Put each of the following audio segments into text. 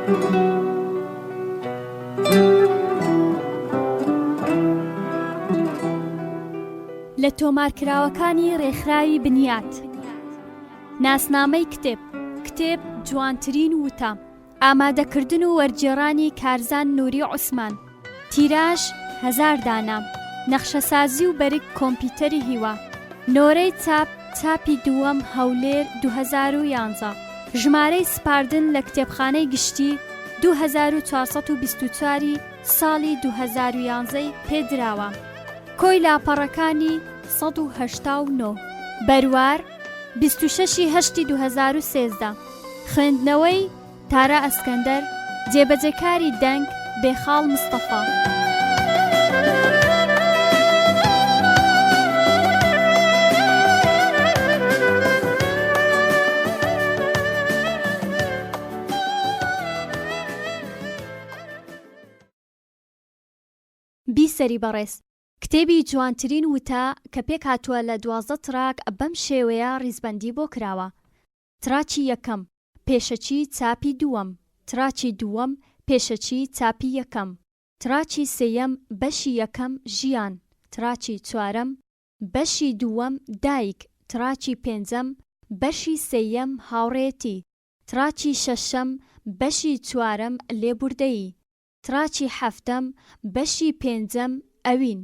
لە تۆمارکراوەکانی ڕێکخراوی بنیات. ناسنامەی کتێب جوانترین وتە. ئامادەکردن و وەرگێڕانی کارزان نووری عوسمان. تیراژ 1000 دانە. نەخشەسازی و بەرگ کۆمپیوتەری هیوا. نۆرەی چاپی دووەم هەولێر 2011. ژمارەی سپاردن لە کتێبخانەی گشتی 2424 ساڵی 2011 پێدراوە. کۆی لاپەڕەکانی 189. بەروار 26/8/2013. خوێندنەوەی تارا ئەسکەندەر. جێبەجێکاری دەنگ بێخاڵ مستەفا. بیسەری بەڕێز. کتێبی جوانترین وتە کە پێک هاتووە لە 12 تراک بەم شێوەیە ڕیزبەندی بۆ کراوە. تراکی یەکەم پێشەچی چاپی دووەم. تراکی دووەم پێشەچی چاپی یەکەم. تراکی سێیەم بەشی یەکەم ژیان. تراکی چوارەم بەشی دووەم دایک. تراکی پێنجەم بەشی سێیەم هاوڕێتی. تراکی شەشەم بەشی چوارەم لێبوردەیی. تراکی حەفتەم بەشی پێنجەم ئەوین.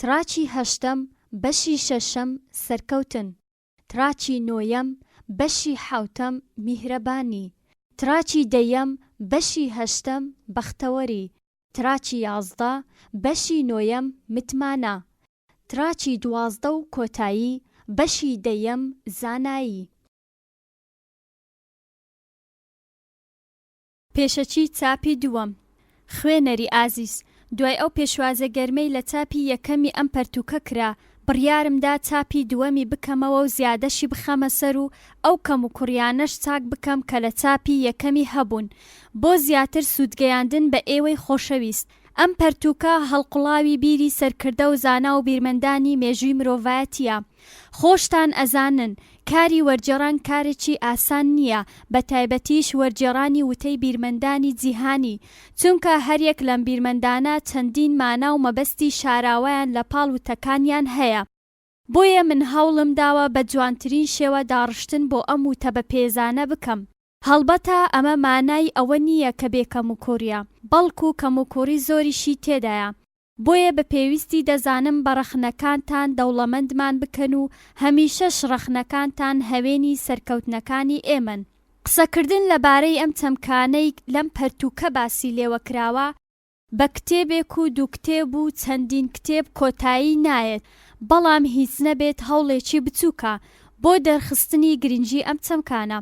تراکی هەشتەم بەشی شەشەم سەرکەوتن. تراکی نۆیەم بەشی حەوتەم میهرەبانی. تراکی دەیەم بەشی هەشتەم بەختەوەری. تراکی 11 بەشی نۆیەم متمانە. تراکی 12 و کۆتایی بەشی دەیەم زانایی. پێشەچی چاپی دووەم. خوێنەری ئازیز، دوای ئەو پێشوازە گەرمەی لە چاپی یەکەمی ئەم پەرتووکە کرا، بڕیارمدا چاپی دووەمی بکەمەوە و زیادەشی بخەمە سەر و ئەو کەم و کوڕیانەش چاک بکەم کە لە چاپی یەکەمی هەبوون، بۆ زیاتر سوودگەیاندن بە ئێوەی خۆشەویست. ئەم پەرتووکە هەڵقوڵاوی بیری سەرکردە و زانا و بیرمەندانی مێژووی مرۆڤایەتیە. خۆشتان ئەزانن کاری وەرگێڕان کارێکی ئاسان نییە، بە تایبەتیش وەرگێڕانی وتەی بیرمەندانی جیهانی، چونکە هەریەک لەم بیرمەندانە چەندین مانا و مەبەستی شاراوەیان لە پاڵ وتەکانیان هەیە. بۆیە من هەوڵم داوە بە جوانترین شێوە داڕشتن بۆ ئەم وتە بە پێزانە بکەم. هەڵبەتە ئەمە مانای ئەوە نییە کە بێ کەموکوڕیە، بەڵکو کەموکوڕی زۆریشی تێدایە. بۆیە بە پێویستی دەزانم بە ڕەخنەکانتان دەوڵەمەندمان بکەن و هەمیشەش ڕەخنەکانتان هەوێنی سەرکەوتنەکانی ئێمەن. قسەکردن لەبارەی ئەم چەمکانەی لەم پەرتووکە باسی لێوە کراوە، بە کتێبێک و دوو کتێب و چەندین کتێب کۆتایی نایێت، بەڵام هیچ نەبێت هەوڵێکی بچووکە بۆ دەرخستنی گرنگی ئەم چەمکانە.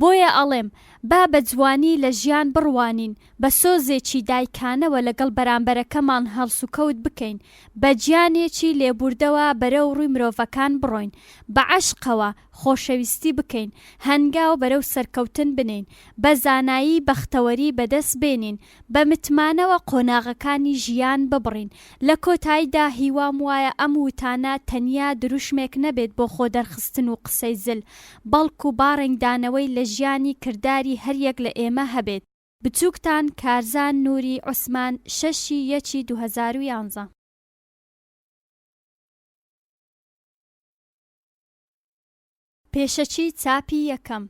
بۆیە ئەڵێم با بە جوانی لە ژیان بڕوانین، بە سۆزێکی دایکانەوە لەگەڵ بەرامبەرەکەمان هەڵسوکەوت بکەین، بە گیانێکی لێبوردەوە بەرەو ڕووی مرۆڤەکان بڕۆین، بە عەشقەوە خۆشەویستی بکەین، هەنگاو بەرەو سەرکەوتن بنین، بە زانایی بەختەوەری بەدەست بێنین، بە متمانەوە قۆناغەکانی ژیان ببڕین. لە کۆتاییدا هیوام وایە ئەم وتانە تەنیا دروشمێک نەبێت بۆ خۆ دەرخستن و قسەی زل، بەڵکو باڕێنگدانەوەی لە ژیانی کرداری هەریەک لە ئێمە هەبێت. بچووکتان کارزان نووری عوسمان 6/1/2011. پێشەچی چاپی یەکەم.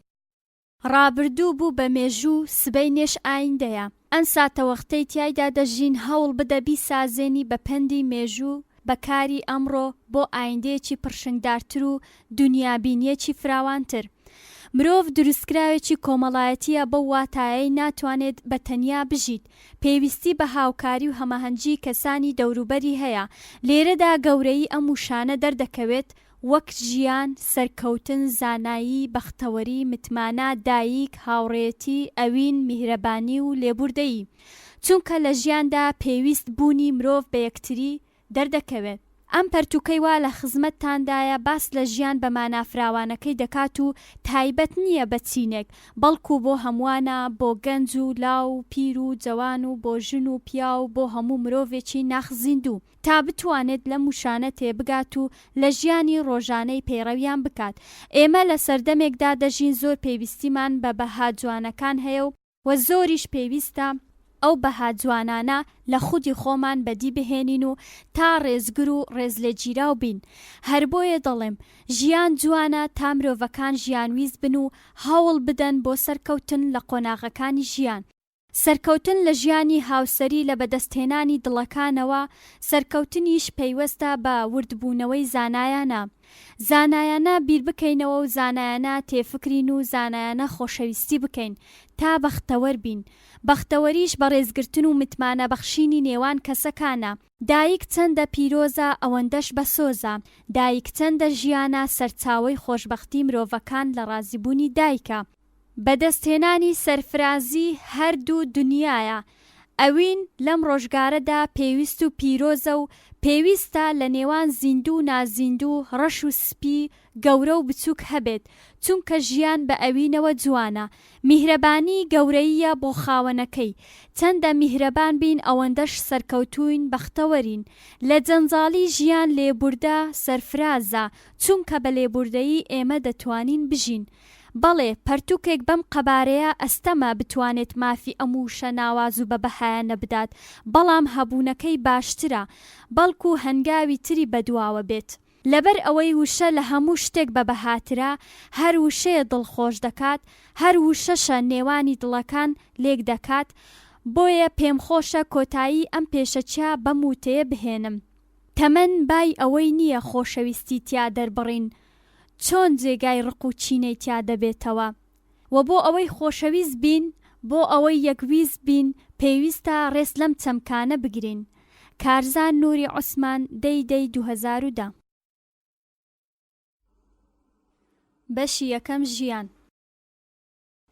ڕابردوو بوو بە مێژوو سبەی نێش ئایندەیە. ئەم ساتە وەختەی تیایدا دەژین هەوڵ بدە بیسازێنی بە پەندی مێژوو بەکاری ئەمڕۆ بۆ ئایندەیەکی پڕشنگدارتر و دونیابینیەکی فراوانتر. مرۆڤ دروستکراوێکی کۆمەڵایەتیە بەو واتایەی ناتوانێت بە تەنیا بژیت، پێویستی بە هاوکاری و هەمەهەنگی کەسانی دەوروبەری هەیە. لێرەدا گەورەی ئەم وشانە دەردەکەوێت، وەک ژیان، سەرکەوتن، زانایی، بەختەوەری، متمانە، دایک، هاوڕێتی، ئەوین، میهرەبانی و لێبوردەیی، چونکە لە ژیاندا پێویست بوونی مرۆڤ بە یەکتری دەردەکەوێت. ئەم پەرتووکەی وا لە خزمەتتاندایە باس لە ژیان بە مانافراوانەکەی دەکات و تایبەت نییە بە چینێک، بەڵکو بۆ هەمووانە، بۆ گەنج و لاو و پیر و جەوان و بۆ ژن و پیا و بۆ هەموو مرۆڤێکی ناخزیندوو، تا بتوانێت لە موشانە تێبگات و لە ژیانی ڕۆژانەی پەیڕەویان بکات. ئێمە لە سەردەمێکدا دەژین زۆر پێویستیمان بە بەها جوانەکان هەیە و و زۆریش پێویستە ئەو بەها جوانانە لە خودی خۆمان بەدی بهێنین و تا ڕێزگر و ڕێزلێگیراو بین. هەر بۆیە دەڵێم ژیان جوانە تا مرۆڤەکان ژیانویست بن و هەوڵ بدەن بۆ سەرکەوتن لە قۆناغەکانی ژیان. سەرکەوتن لە ژیانی هاوسەری لە بەدەستهێنانی دڵەکانەوە، سەرکەوتنیش پەیوەستە بە وردبوونەوەی زانایانە. زانایانە بیر بکەینەوە و زانایانە تێفکرین و زانایانە خۆشەویستی بکەین تا بەختەوەر بین. بەختەوەریش بە ڕێزگرتن و متمانە بەخشینی نێوان کەسەکانە. دایک چەندە پیرۆزە ئەوەندەش بەسۆزە. دایک چەندە ژیانە سەرچاوەی خۆشبەختی مرۆڤەکان لە ڕازیبوونی دایکە. بەدەستهێنانی سەرفرازی هەردوو دنیایە. ئەوین لەم ڕۆژگارەدا پێویست و پیرۆزە و پێویستە لە نێوان زیندوو و نازیندوو ڕەش و سپی گەورە و بچووک هەبێت، چونکە ژیان بە ئەوینەوە جوانە. میهرەبانی گەورەیە بۆ خاوەنەکەی. چەندە میهرەبان بین ئەوەندەش سەرکەوتوین بەختەوەرین. لە جەنجاڵی ژیان لێبوردە سەرفرازە، چونکە بە لێبوردەیی ئێمە دەتوانین بژین. بەڵێ پەرتووکێک بەم قەبارەیە ئەستەمە بتوانێت مافی ئەم وشە ناواز و بە بەهایانە بدات، بەڵام هەبوونەکەی باشترە، بەڵکو هەنگاوی تری بەدواوە بێت. لەبەر ئەوەی وشە لە هەموو شتێک بە بەهاترە، هەر وشەیە دڵخۆش دەکات، هەر وشەشە نێوانی دڵەکان لێک دەکات. بۆیە پێم خۆشە کۆتایی ئەم پێشەچیا بەم وتەیە بهێنم. تەمەن بای ئەوەی نییە خۆشەویستی تیا دەربڕین، چۆن جێگای ڕق و چینەی تیا دەبێتەوە. و بۆ ئەوەی خۆشەویست بین، بۆ ئەوەی یەکویست بین، پێویستە ڕێز لەم چەمکانە بگرین. کارزان نووری عوسمان، دەی 2010. بەشی یەکەم ژیان.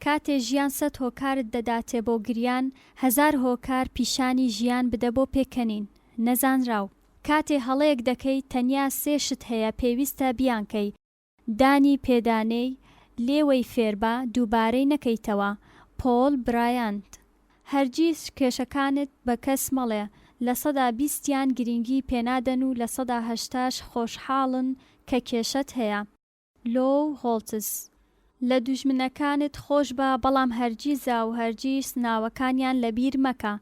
کاتێ ژیان 100 هۆکارت دەداتێ بۆ گریان، 1000 هۆکار پیشانی ژیان بدە بۆ پێکەنین. نەزانراو. کاتێ هەڵەیەک دەکەی تەنیا 3 شت هەیە پێویستە بیانکەی: دانی پێدانەی، لێوەی فێربە، دووبارەی نەکەیتەوە. پۆل برایانت. هەرگیز کێشەکانت بە کەس مەڵێ، لە 120یان گرنگی پێنادەن و لە 180 خۆشحاڵن کە کێشەت هەیە. لۆو هۆڵتس. لە دوژمنەکانت خۆش بە، بەڵام هەرگیزە و هەرگیز ناوەکانیان لەبیر مەکە.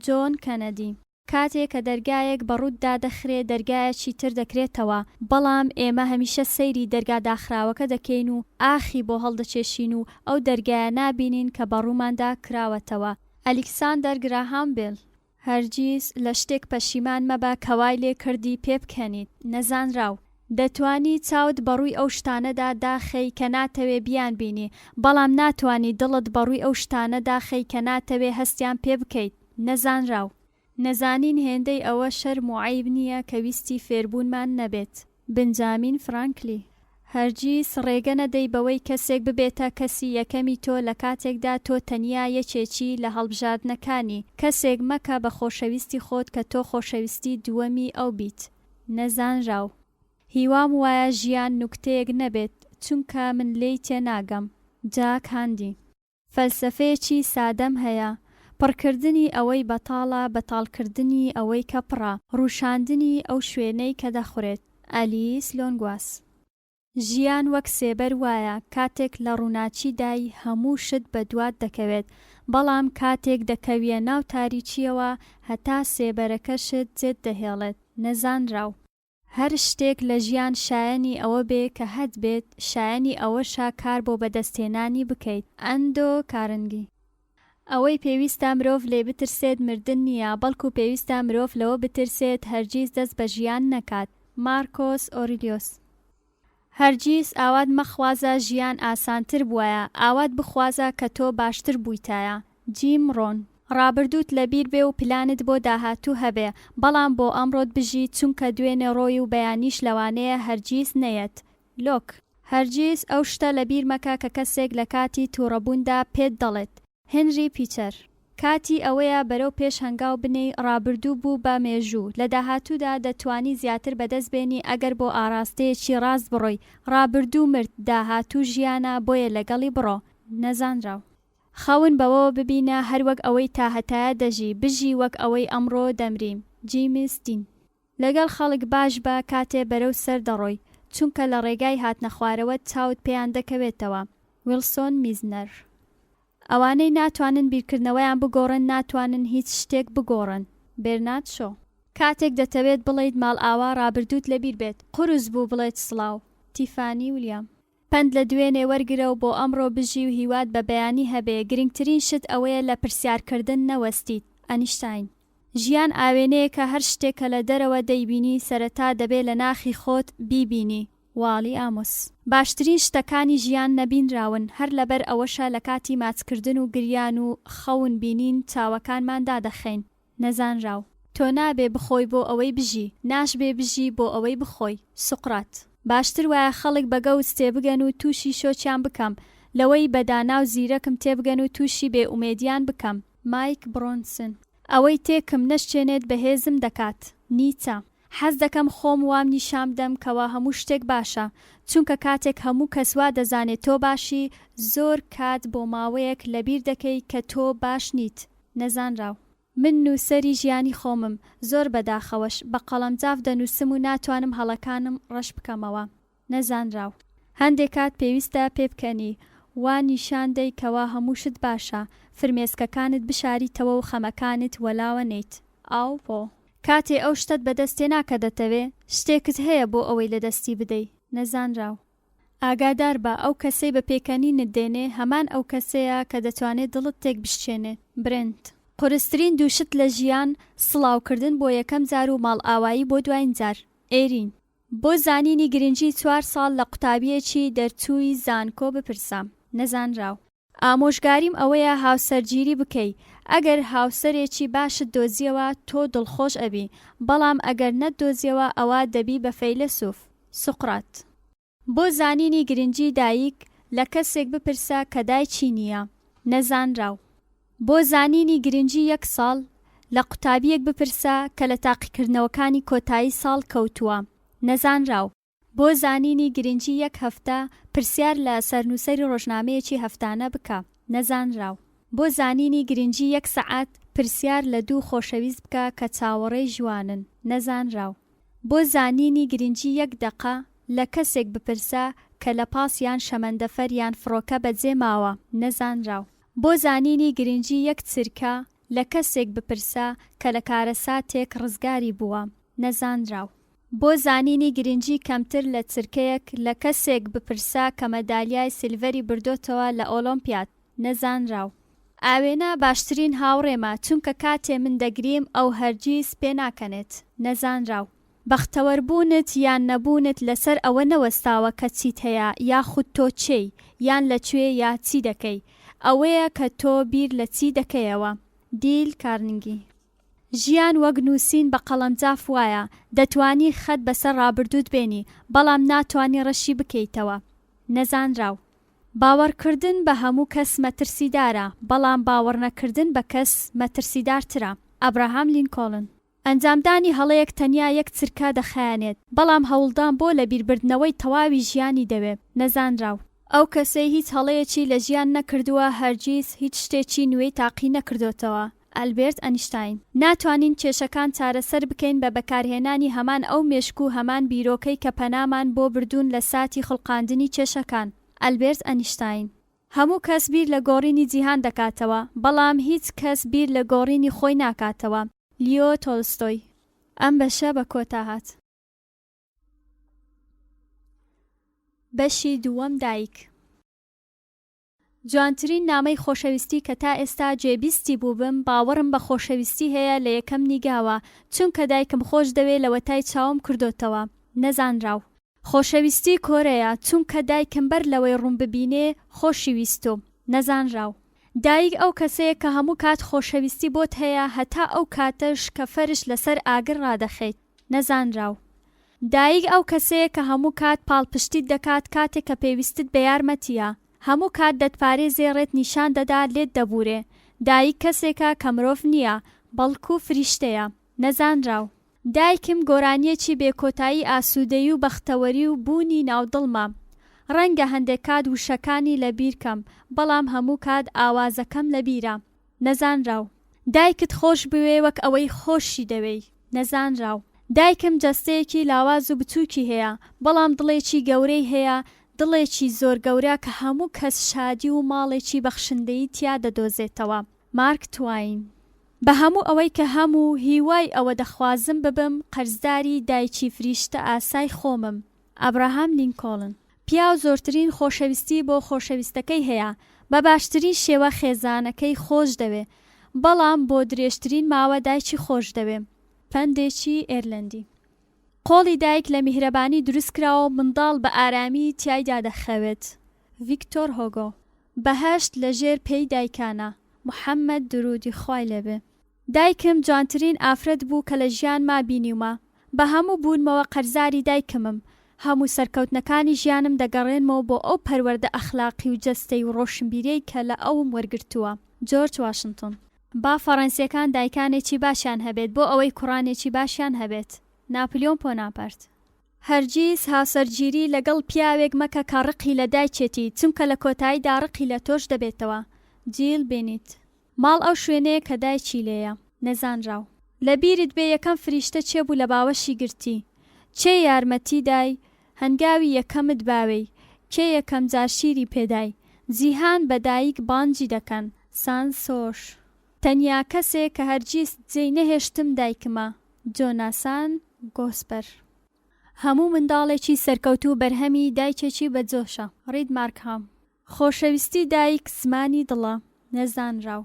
جۆن کەنەدی. کاتێک کە دەرگایەک بەڕووددا دەخرێت، دەرگایەکی تر دەکرێتەوە، بەڵام ئێمە هەمیشە سەیری دەرگا داخراوەکە دەکەین و ئاخی بۆ هەڵدەچێشین و ئەو دەرگایە نابینین کە بەڕووماندا کراوەتەوە. ئەلێکساندەر گراهام بیل. هەرگیز لە شتێک پەشیمان مەبە کە وای لێ کردی پێ بکەنیت. نەزانراو. دەتوانی چاوت بەڕووی ئەو شتانەدا داخەی کە ناتەوێ بیان بینی، بەڵام ناتوانی دڵت بەڕووی ئەو شتانە داخەی کە ناتەوێ هەستیان پێ بکەیت. نەزانراو. نەزانین هێندەی ئەوە شەرم و عەیب نییە کە ویستی فێربوونمان نەبێت. بنجامین فرانکلی. هەرگیز ڕێگە نەدەی بەوەی کەسێک ببێتە کەسی یەکەمی تۆ لە کاتێکدا تۆ تەنیا یەکێکی لە هەڵبژاردنەکانی. کەسێک مەکە بە خۆشەویستی خۆت کە تۆ خۆشەویستی دووەمی ئەو بیت. نەزانراو. هیوام وایە ژیان نوکتەیەک نەبێت، چونکە من لێی تێناگەم. جاک هاندی. فەلسەفەیەکی سادەم هەیە: پڕکردنی ئەوەی بەتاڵە، بەتاڵکردنی ئەوەی کە پڕە، ڕوشاندنی ئەو شوێنەی کە دەخورێت. ئەلیس لۆنگواس. ژیان وەک سێبەر وایە، کاتێک لە ڕووناچیدای هەموو شت بە دوات دەکەوێت، بەڵام کاتێک دەکەویە ناو تاریچیەوە هەتا سێبەرەکەشت جێت دەهێڵێت. نەزانراو. هەر شتێک لە ژیان شایەنی ئەوە بێ کە هەت بێت، شایەنی ئەوەشە کار بۆ بەدەستهێنانی بکەیت. ئەندۆ کارنگی. ئەوەی پێویستە مرۆڤ لێ بترسێت مردن نییە، بەڵکو پێویستە مرۆڤ لەوە بترسێت هەرگیز دەست بە ژیان نەکات. مارکۆس ئۆریلیۆس. هەرگیز ئاوات مەخوازە ژیان ئاسانتر بووایە، ئاوات بخوازە کە تۆ باشتر بوویتایە. جیم ڕۆن. ڕابردووت لەبیر بێ و پلانت بۆ داهاتوو هەبێ، بەڵام بۆ ئەمڕۆت بژی، چونکە دوێنێ ڕۆی و بەیانیش لەوانەیە هەرگیز نەیەت. لۆک. هەرگیز ئەو شتە لەبیر مەکە کە کەسێک لە کاتی تووڕەبووندا پێت دەڵێت. هێنری پیچەر. کاتی ئەوەیە بەرەو پێش هەنگاو بنەی ڕابردوو بوو بە مێژوو، لە داهاتوودا دەتوانی زیاتر بەدەست بێنی ئەگەر بۆ ئاراستەیەکی ڕاست بڕۆی. ڕابردوو مرد، داهاتوو ژیانە، بۆیە لەگەڵی بڕۆ. نەزانراو. خەون بەوەوە ببینە هەر وەک ئەوەی تا هەتایە دەژی، بژی وەک ئەوەی ئەمڕۆ دەمریم. جیمس دین. لەگەڵ خەڵک باش بە کاتێ بەرەو سەر دەڕۆی، چونکە لە ڕێگای هاتنە خوارەوە چاوت پێیان دەکەوێتەوە. ویلسۆن میزنەر. ئەوانەی ناتوانن بیرکردنەوەیان بگۆڕن ناتوانن هیچ شتێک بگۆڕن. بێرنات شۆ. کاتێک دەتەوێت بڵێیت ماڵ ئاوا ڕابردووت لەبیر بێت قورس بوو بڵێت سڵاو. تیفانی ویلیام. پند لە دوێنێ وەرگرە و بۆ ئەمڕۆ بژی و هیوات بە بەیانی هەبێ گرنگترین شت ئەوەیە لە پرسیارکردن نەوەستیت. ئەنیشتاین. ژیان ئاوێنەیە کە هەر شتێکە لە دەرەوە دەیبینی سەرەتا دەبێت لە ناخی خۆت بیبینی. واڵی ئامۆس. باشترین شتەکانی ژیان نەبینراون هەر لەبەر ئەوەشە لە کاتی ماچکردن و گریان و خەون بینین چاوەکانمان دادەخەین. نەزانراو. تۆ نابێ بخۆی بۆ ئەوەی بژی ناشبێ بژی بۆ ئەوەی بخۆی. سوقرات. باشتر وایە خەڵک بەگەوت تێبگەن و تووشی شۆچیان بکەم لەوەی بەدانا و زیرەکم تێبگەن و تووشی بێ ئومێدیان بکەم. مایک برۆنسن. ئەوەی تێکم نەشتێنێت بەهێزم دەکات. نیچە. حەز دەکەم خۆم وام نیشام دەم کەوا هەموو شتێک باشە چونکە کاتێک هەموو کەس وا دەزانێت تۆ باشی زۆر کات بۆ ماوەیەک لەبیر دەکەی کە تۆ باش نیت. نەزانراو. من نووسەری ژیانی خۆمم زۆر بەداخەوەش بە قەڵەمجاف دەنووسم و ناتوانم هەڵەکانم ڕەش بکەمەوە. نەزانراو. هەندێک کات پێویستە پێ بکەنی وا نیشان دەی کەوا هەموو شت باشە فرمێسکەکانت بشاریتەوە و خەمەکانت وەلاوە نیت. ئاو بۆ. کاتێ ئەو شتت بەدەستێ ناکە دەتەوێ شتێکت هەیە بۆ ئەوەی لە دەستی بدەی. نەزانراو. ئاگادار بە ئەو کەسەی بە پێکەنینت دێنێ هەمان ئەو کەسەیە کە دەتوانێت دڵت تێک بشتێنێ. برنت. قورسترین دووشت لە ژیان سڵاوکردن بۆ یەکەم جار و ماڵ ئاوایی بۆ دوایین جار. ئێرین. بۆ زانینی گرنگی 4 ساڵ لە قوتابیەکی دەرچووی زانکۆ بپرسام. نەزانراو. ئامۆژگاریم ئەوەیە هاوسەرگیری بکەی ئەگەر هاوسەرێکی باشت دۆزیەوە تۆ دڵخۆش ئەبی بەڵام ئەگەر نەتدۆزیەوە ئەوە دەبی بە فەیلسوف. سوقرات. بۆ زانینی گرنگی دایک لە کەسێک بپرسە کە دایکی نییە. نەزانراو. بۆ زانینی گرنگی 1 ساڵ لە قوتابیەک بپرسە کە لە تاقیکردنەوەکانی کۆتایی ساڵ کەوتووە. نەزانراو. بۆ زانینی گرنگی 1 هەفتە پرسیار لە سەرنووسەری ڕۆژنامەیەکی هەفتانە بکە. نەزانراو. بۆ زانینی گرنگی 1 سەعات پرسیار لە 2 خۆشەویست بکە کە چاوەڕێی ژوانن. نەزانراو. بۆ زانینی گرنگی 1 دقە لە کەسێک بپرسە کە لە پاس یان شەمەندەفەر یان فڕۆکە بەجێ ماوە. نەزانراو. بۆ زانینی گرنگی 1 چرکە لە کەسێک بپرسە کە لە کارەساتێک ڕزگاری بووە. نەزانراو. بۆ زانینی گرنگی کەمتر لە چرکەیەک لە کەسێک بپرسە کە مەدالیای سیلڤەری بردۆتەوە لە ئۆلۆمپیاد. نەزانراو. ئاوێنە باشترین هاوڕێمە چونکە کاتێ من دەگریم ئەو هەرگیز پێ ناکەنێت. نەزانراو. بەختەوەربوونت یان نەبوونت لەسەر ئەوە نەوەستاوە کە چیت هەیە یاخود تۆ چێی یان لەکوێ یا چی دەکەی ئەوەیە کە تۆ بیر لە چی دەکەیەوە. دیل کارنگی. ژیان وەک نووسین بە قەڵەمجاف وایە دەتوانی خەت بەسەر ڕابردووت بێنی بەڵام ناتوانی ڕەشی بکەیتەوە. نەزانراو. باوەڕکردن بە هەموو کەس مەترسیدارە بەڵام باوەڕ نەکردن بە کەس مەترسیدارترە. ئەبراهام لینکۆڵن. ئەنجامدانی هەڵەیەک تەنیا 1 چرکە دەخایەنێت بەڵام هەوڵدان بۆ لە بیربردنەوەی تەواوی ژیانی دەوێت. نەزانراو. ئەو کەسەی هیچ هەڵەیەکی لە ژیان نەکردووە هەرگیز هیچ شتێکی نوێی تاقی نەکردوتەوە. ئەلبێرت ئەنیشتاین. ناتوانین کێشەکان چارەسەر بکەین بە بەکارهێنانی هەمان ئەو مێشک و هەمان بیرۆکەی کە پەنامان بۆ بردوون لە ساتی خڵقاندنی کێشەکان. ئەلبێرت ئەنیشتاین. هەموو کەس بیر لە گۆڕینی جیهان دەکاتەوە بەڵام هیچ کەس بیر لە گۆڕینی خۆی ناکاتەوە. لیۆ تۆلستۆی. ئەم بەشە بە کۆتا هات. بەشی دووەم دایک. جوانترین نامەی خۆشەویستی کە تا ئێستا جێبیستی بووبم باوەڕم بە خۆشەویستی هەیە لە یەکەم نیگاوە چونکە دایکم خۆش دەوێت لە وەتای چاوم کردوتەوە. نەزانراو. خۆشەویستی کۆرەیە چونکە دایکم بەر لەوەی ڕوون ببینێ خۆشی ویستوم. نەزانراو. دایک ئەو کەسەیە کە هەموو کات خۆشەویستی بۆت هەیە هەتا ئەو کاتەش کە فەرش لەسەر ئاگر ڕادەخەیت. نەزانراو. دایک ئەو کەسەیە کە هەموو کات پاڵپشتیت دەکات کاتێک کە پێویستت بە یارمەتیە هەموو کات دەتپارێزێ ڕێت نیشان دەدا لێت دەبورێ. دایک کەسێکە کە مرۆڤ نییە بەڵکو فریشتەیە. نەزانراو. دایکم گۆرانیەکی بێکۆتایی ئاسوودەیی و بەختەوەری و بوونی ناودڵمە. ڕەنگە هەندێک کات وشەکانی لەبیر کەم بەڵام هەموو کات ئاوازەکەم لەبیرە. نەزانراو. دایکت خۆش بوێ وەک ئەوەی خۆشی دەوێی. نەزانراو. دایکم جەستەیەکی لاواز و بچووکی هەیە بەڵام دڵێکی گەورەی هەیە دڵێکی زۆر گەورە کە هەموو کەس شادی و ماڵێکی بەخشندەی تیا دەدۆزێتەوە. مارک تواین. بە هەموو ئەوەی کە هەموو هیوای ئەوە دەخوازم ببم قەرزداری دایکی فریشتە ئاسای خۆمم. ئەبراهام لینکۆڵن. پیاو زۆرترین خۆشەویستی بۆ خۆشەویستەکەی هەیە، بە باشترین شێوە خێزانەکەی خۆش دەوێ، بەڵام بۆ درێژترین ماوە دایکی خۆش دەوێ. پندێکی ئێرلەندی. قۆڵی دایک لە میهرەبانی دروست کراوە و منداڵ بە ئارامی تیایدا دەخەوێت. ڤیکتۆر هۆگۆ. بەهەشت لەژێر پێی دایکانە. محەممەد درودی خوای لێبێ. دایکم جوانترین ئافرەت بوو کە لە ژیانما بینیومە. بە هەموو بوونمەوە قەرزاری دایکمم. هەموو سەرکەوتنەکانی ژیانم دەگەڕێنمەوە بۆ ئەو پەروەردە ئەخلاقی و جەستەی و ڕۆشنبیرەی کە لە ئەوم وەرگرتووە. جۆرج واشنتن. با فەڕەنسیەکان دایکانێکی باشیان هەبێت بۆ ئەوەی کوڕانێکی باشیان هەبێت. ناپلیۆن بۆناپارت. هەرگیز هاوسەرگیری لەگەڵ پیاوێک مەکە کە ڕقی لە دایکێتی، چونکە لە کۆتاییدا ڕقی لە تۆش دەبێتەوە. جیل بێنیت. ماڵ ئەو شوێنەیە کە دایکی لێیە. نەزانراو. لە بیرت بێ یەکەم فریشتە چێبوو لە باوەشی گرتی؟ چێ یارمەتی دای؟ هەنگاوی یەکەمت باوەی؟ کێ یەکەم جار شیری پێدای؟ جیهان بە دایک بانجی دەکەن. سانسۆش. تەنیا کەسێک کە هەرگیز جێی نەهێشتم دایکمە. جۆناسان گۆسپەر. هەموو منداڵێکی سەرکەوتوو بەرهەمی دایکێکی بەجۆشە. ڕید مارکهام. خۆشەویستی دایک زمانی دڵە. نەزانراو.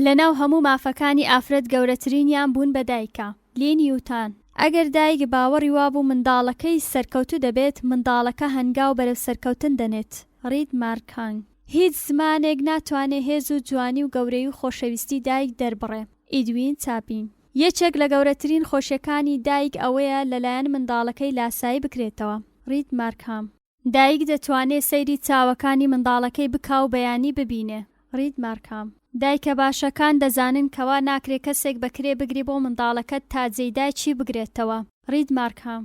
لەناو هەموو مافەکانی ئافرەت گەورەترینیان بوون بە دایکە. لێنیوتان. ئەگەر دایک باوەڕی وابوو منداڵەکەی سەرکەوتوو دەبێت، منداڵەکە هەنگاو بەرەو سەرکەوتن دەنێت. ڕید مارکان. هیچ زمانێک ناتوانێت هێز و جوانی و گەورەی و خۆشەویستی دایک دەربڕێ. ئیدوین چاپین. یەکێک لە گەورەترین خۆشیەکانی دایک ئەوەیە لەلایەن منداڵەکەی لاسایی بکرێتەوە. ڕید مارکهام. دایک دەتوانێت سەیری چاوەکانی منداڵەکەی بکا و بەیانی ببینێ. ڕید مارکهام. دایکە باشەکان دەزانن کەوا ناکرێت کەسێک بەکرێ بگری بۆ منداڵەکەت تا جێی دایکی بگرێتەوە. ڕید مارکهام.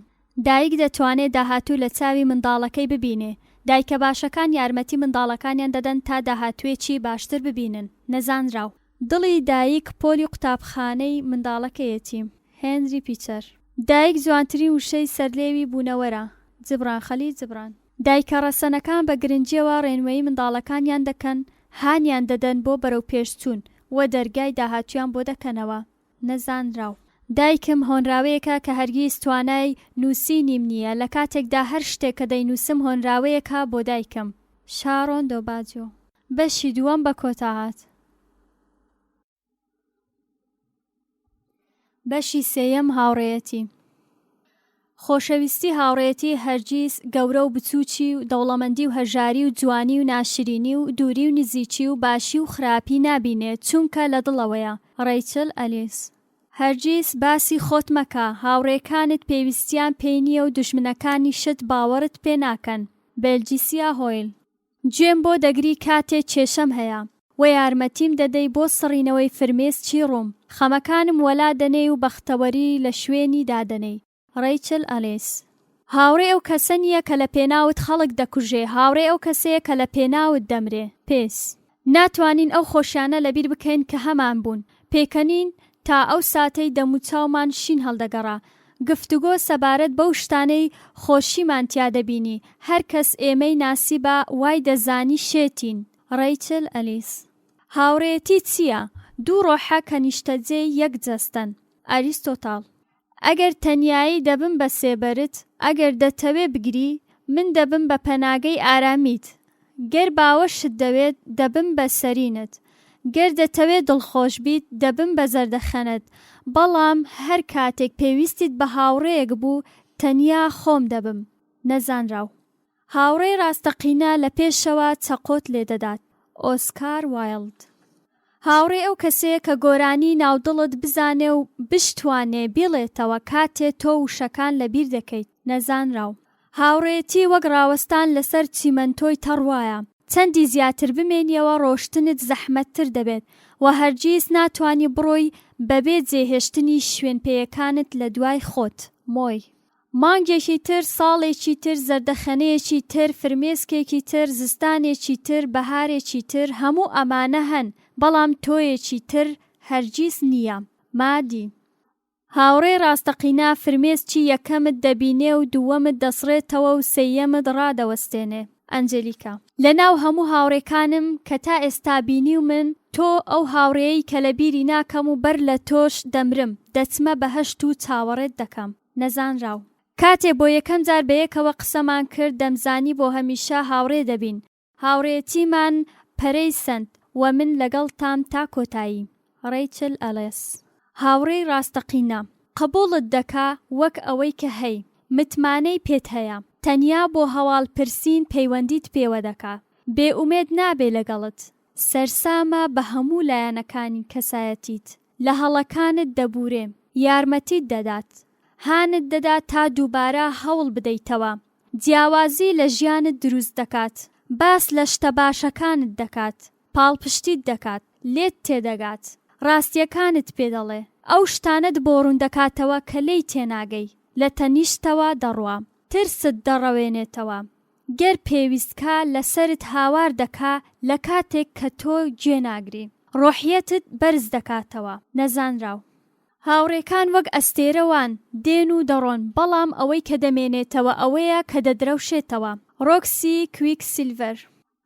دایک دەتوانێت داهاتوو لە چاوی منداڵەکەی ببینێ. دایکە باشەکان یارمەتی منداڵەکانیان دەدەن تا داهاتوێکی باشتر ببینن. نەزانراو. دڵی دایک پۆلی قوتابخانەی منداڵەکەیەتی. هێنری پیچەر. دایک جوانترین وشەی سەرلێوی بوونەوەرە. جبران خەلیل جبران. دایکە ڕەسەنەکان بە گرنگیەوە ڕێنمایی منداڵەکانیان دەکەن، هانیان دەدەن بۆ بەرەو پێشچوون و دەرگای داهاتویان بۆ دەکەنەوە. نەزانراو. دایکم هۆنراوەیەکە کە هەرگیز توانای نووسینیم نییە، لە کاتێکدا هەر شتێک کە دەینووسم هۆنراوەیەکە بۆ دایکم. شارۆن دۆباجۆ. بەشی دووەم بە کۆتاهات. بەشی سێیەم هاوڕێیەتی. خۆشەویستی هاوڕێیەتی هەرگیز گەورە و بچووکی و دەوڵەمەندی و هەژاری و جوانی و ناشرینی و دووری و نزیکی و باشی و خراپی نابینێت، چونکە لە دڵەوەیە. ڕیچل ئەلیس. هەرگیز باسی خۆت مەکە، هاوڕێکانت پێویستیان پێی نییە و دوژمنەکانی شت باوەڕت پێ ناکەن. بێلجیسیا هۆیل. گوێم بۆ دەگری کاتێک کێشەم هەیە و یارمەتیم دەدەی بۆ سڕینەوەی فرمێسکی ڕووم. خەمەکانم وەلا دەنێ و بەختەوەری لە شوێنی دادەنەی. ڕیچل ئەلیس. هاوڕێ ئەو کەسە نییە کە لە پێناوت خەڵک دەکوژێ، هاوڕێ ئەو کەسەیە کە لە پێناوت دەمرێ. پێس. ناتوانین ئەو خۆشیانە لەبیر بکەین کە هەمان بوون. پێکەنین تا ئەو ساتەی دەموچاومان شین هەڵدەگەڕا. گفتوگۆ سەبارەت بەو شتانەی خۆشیمان تیا دەبینی. هەر کەس ئێمەی ناسیبە وای دەزانی شێتین. ڕیچل ئەلیس. هاوڕێتی چییە؟ دوو ڕۆحە کە نیشتەجێ یەک جەستن. ئەریستۆتاڵ. ئەگەر تەنیایی دەبم بە سێبەرت، ئەگەر دەتەوێ بگری، من دەبم بە پەناگەی ئارامیت. گەر باوەشت دەوێت دەبم بە سەرینت. گەر دەتەوێت دڵخۆش بیت دەبم بە زەردەخەنت. بەڵام هەر کاتێک پێویستیت بە هاوڕێیەک بوو، تەنیا خۆم دەبم. نەزانراو. هاوڕێی ڕاستەقینە لە پێشەوە چەقۆت لێدەدات. ئۆسکار وایلد. هاوڕێ ئەو کەسەیە کە گۆرانی ناودڵت بزانێ و بشتوانێ بڵێتەوە کاتێ تۆ وشەکان لەبیر دەکەیت. نەزانراو. هاوڕێتی وەک ڕاوەستان لەسەر چیمەنتۆی تەڕوایە. چەندی زیاتر بمێنیەوە ڕۆشتنت زەحمەتتر دەبێت و هەرگیز ناتوانی بڕۆی بەبێ جێهێشتنی شوێنپێیەکانت لە دوای خۆت. مۆی. مانگێکی تر، ساڵێکی تر، زەردەخەنەیەکی تر، فرمێسکێکی تر، زستانێکی تر، بەهارێکی تر، هەموو ئەمانە هەن، بەڵام تۆیەکی تر هەرگیز نییە. مادی. هاوڕێ ڕاستەقینە فرمێسکی یەکەمت دەبینێ و دووەمت دەسڕێتەوە و سێیەمت ڕادەوەستێنێ. ئەنجەلیکا: لەناو هەموو هاوڕێکانم کە تا ئێستا بینی و من تۆ ئەو هاوڕێی کە لە بیری ناکەم و بەر لە تۆش دەمرم، دەچمە بەهەشت و چاوەڕێت دەکەم. نەزانراو. کاتێ بۆ یەکەم جار بەیەکەوە قسەمان کرد دەمزانی بۆ هەمیشە هاوڕێ دەبین. هاوڕێتیمان پەرەی سند و من لەگەڵ تام تا کۆتایی. ڕیچل ئەلێس. هاوڕێی ڕاستەقینە. قبوڵت دەکا وەک ئەوەی کە هەی، متمانەی پێت هەیە، تەنیا بۆ هەواڵپرسین پەیوەندیت پێوە دەکا، بێئومێد نابێ لەگەڵت، سەرسامە بە هەموو لایەنەکانی کەسایەتیت، لە هەڵەکانت دەبورێ، یارمەتیت دەدات، هانت دەدات تا دووبارە هەوڵ بدەیتەوە، جیاوازی لە ژیانت دروست دەکات، باس لە شتە باشەکانت دەکات، پاڵپشتیت دەکات، لێت تێدەگات، ڕاستیەکانت پێدەڵێ، ئەو شتانت بۆ ڕوون دەکاتەوە کە لێی تێناگەی، لە تەنیشتەوە دەڕوا، ترست دەڕەوێنێتەوە، گەر پێویستکە لەسەرت هاوار دەکا لە کاتێک کە تۆ گوێناگری، ڕۆحیەتت بەرز دەکاتەوە. نەزانراو. هاوڕێکان وەک ئەستێرەوان دێن و دەڕۆن، بەڵام ئەوەی کە دەمێنێتەوە ئەوەیە کە دەدرەوشێتەوە. ڕۆکسی کویک سیلڤەر.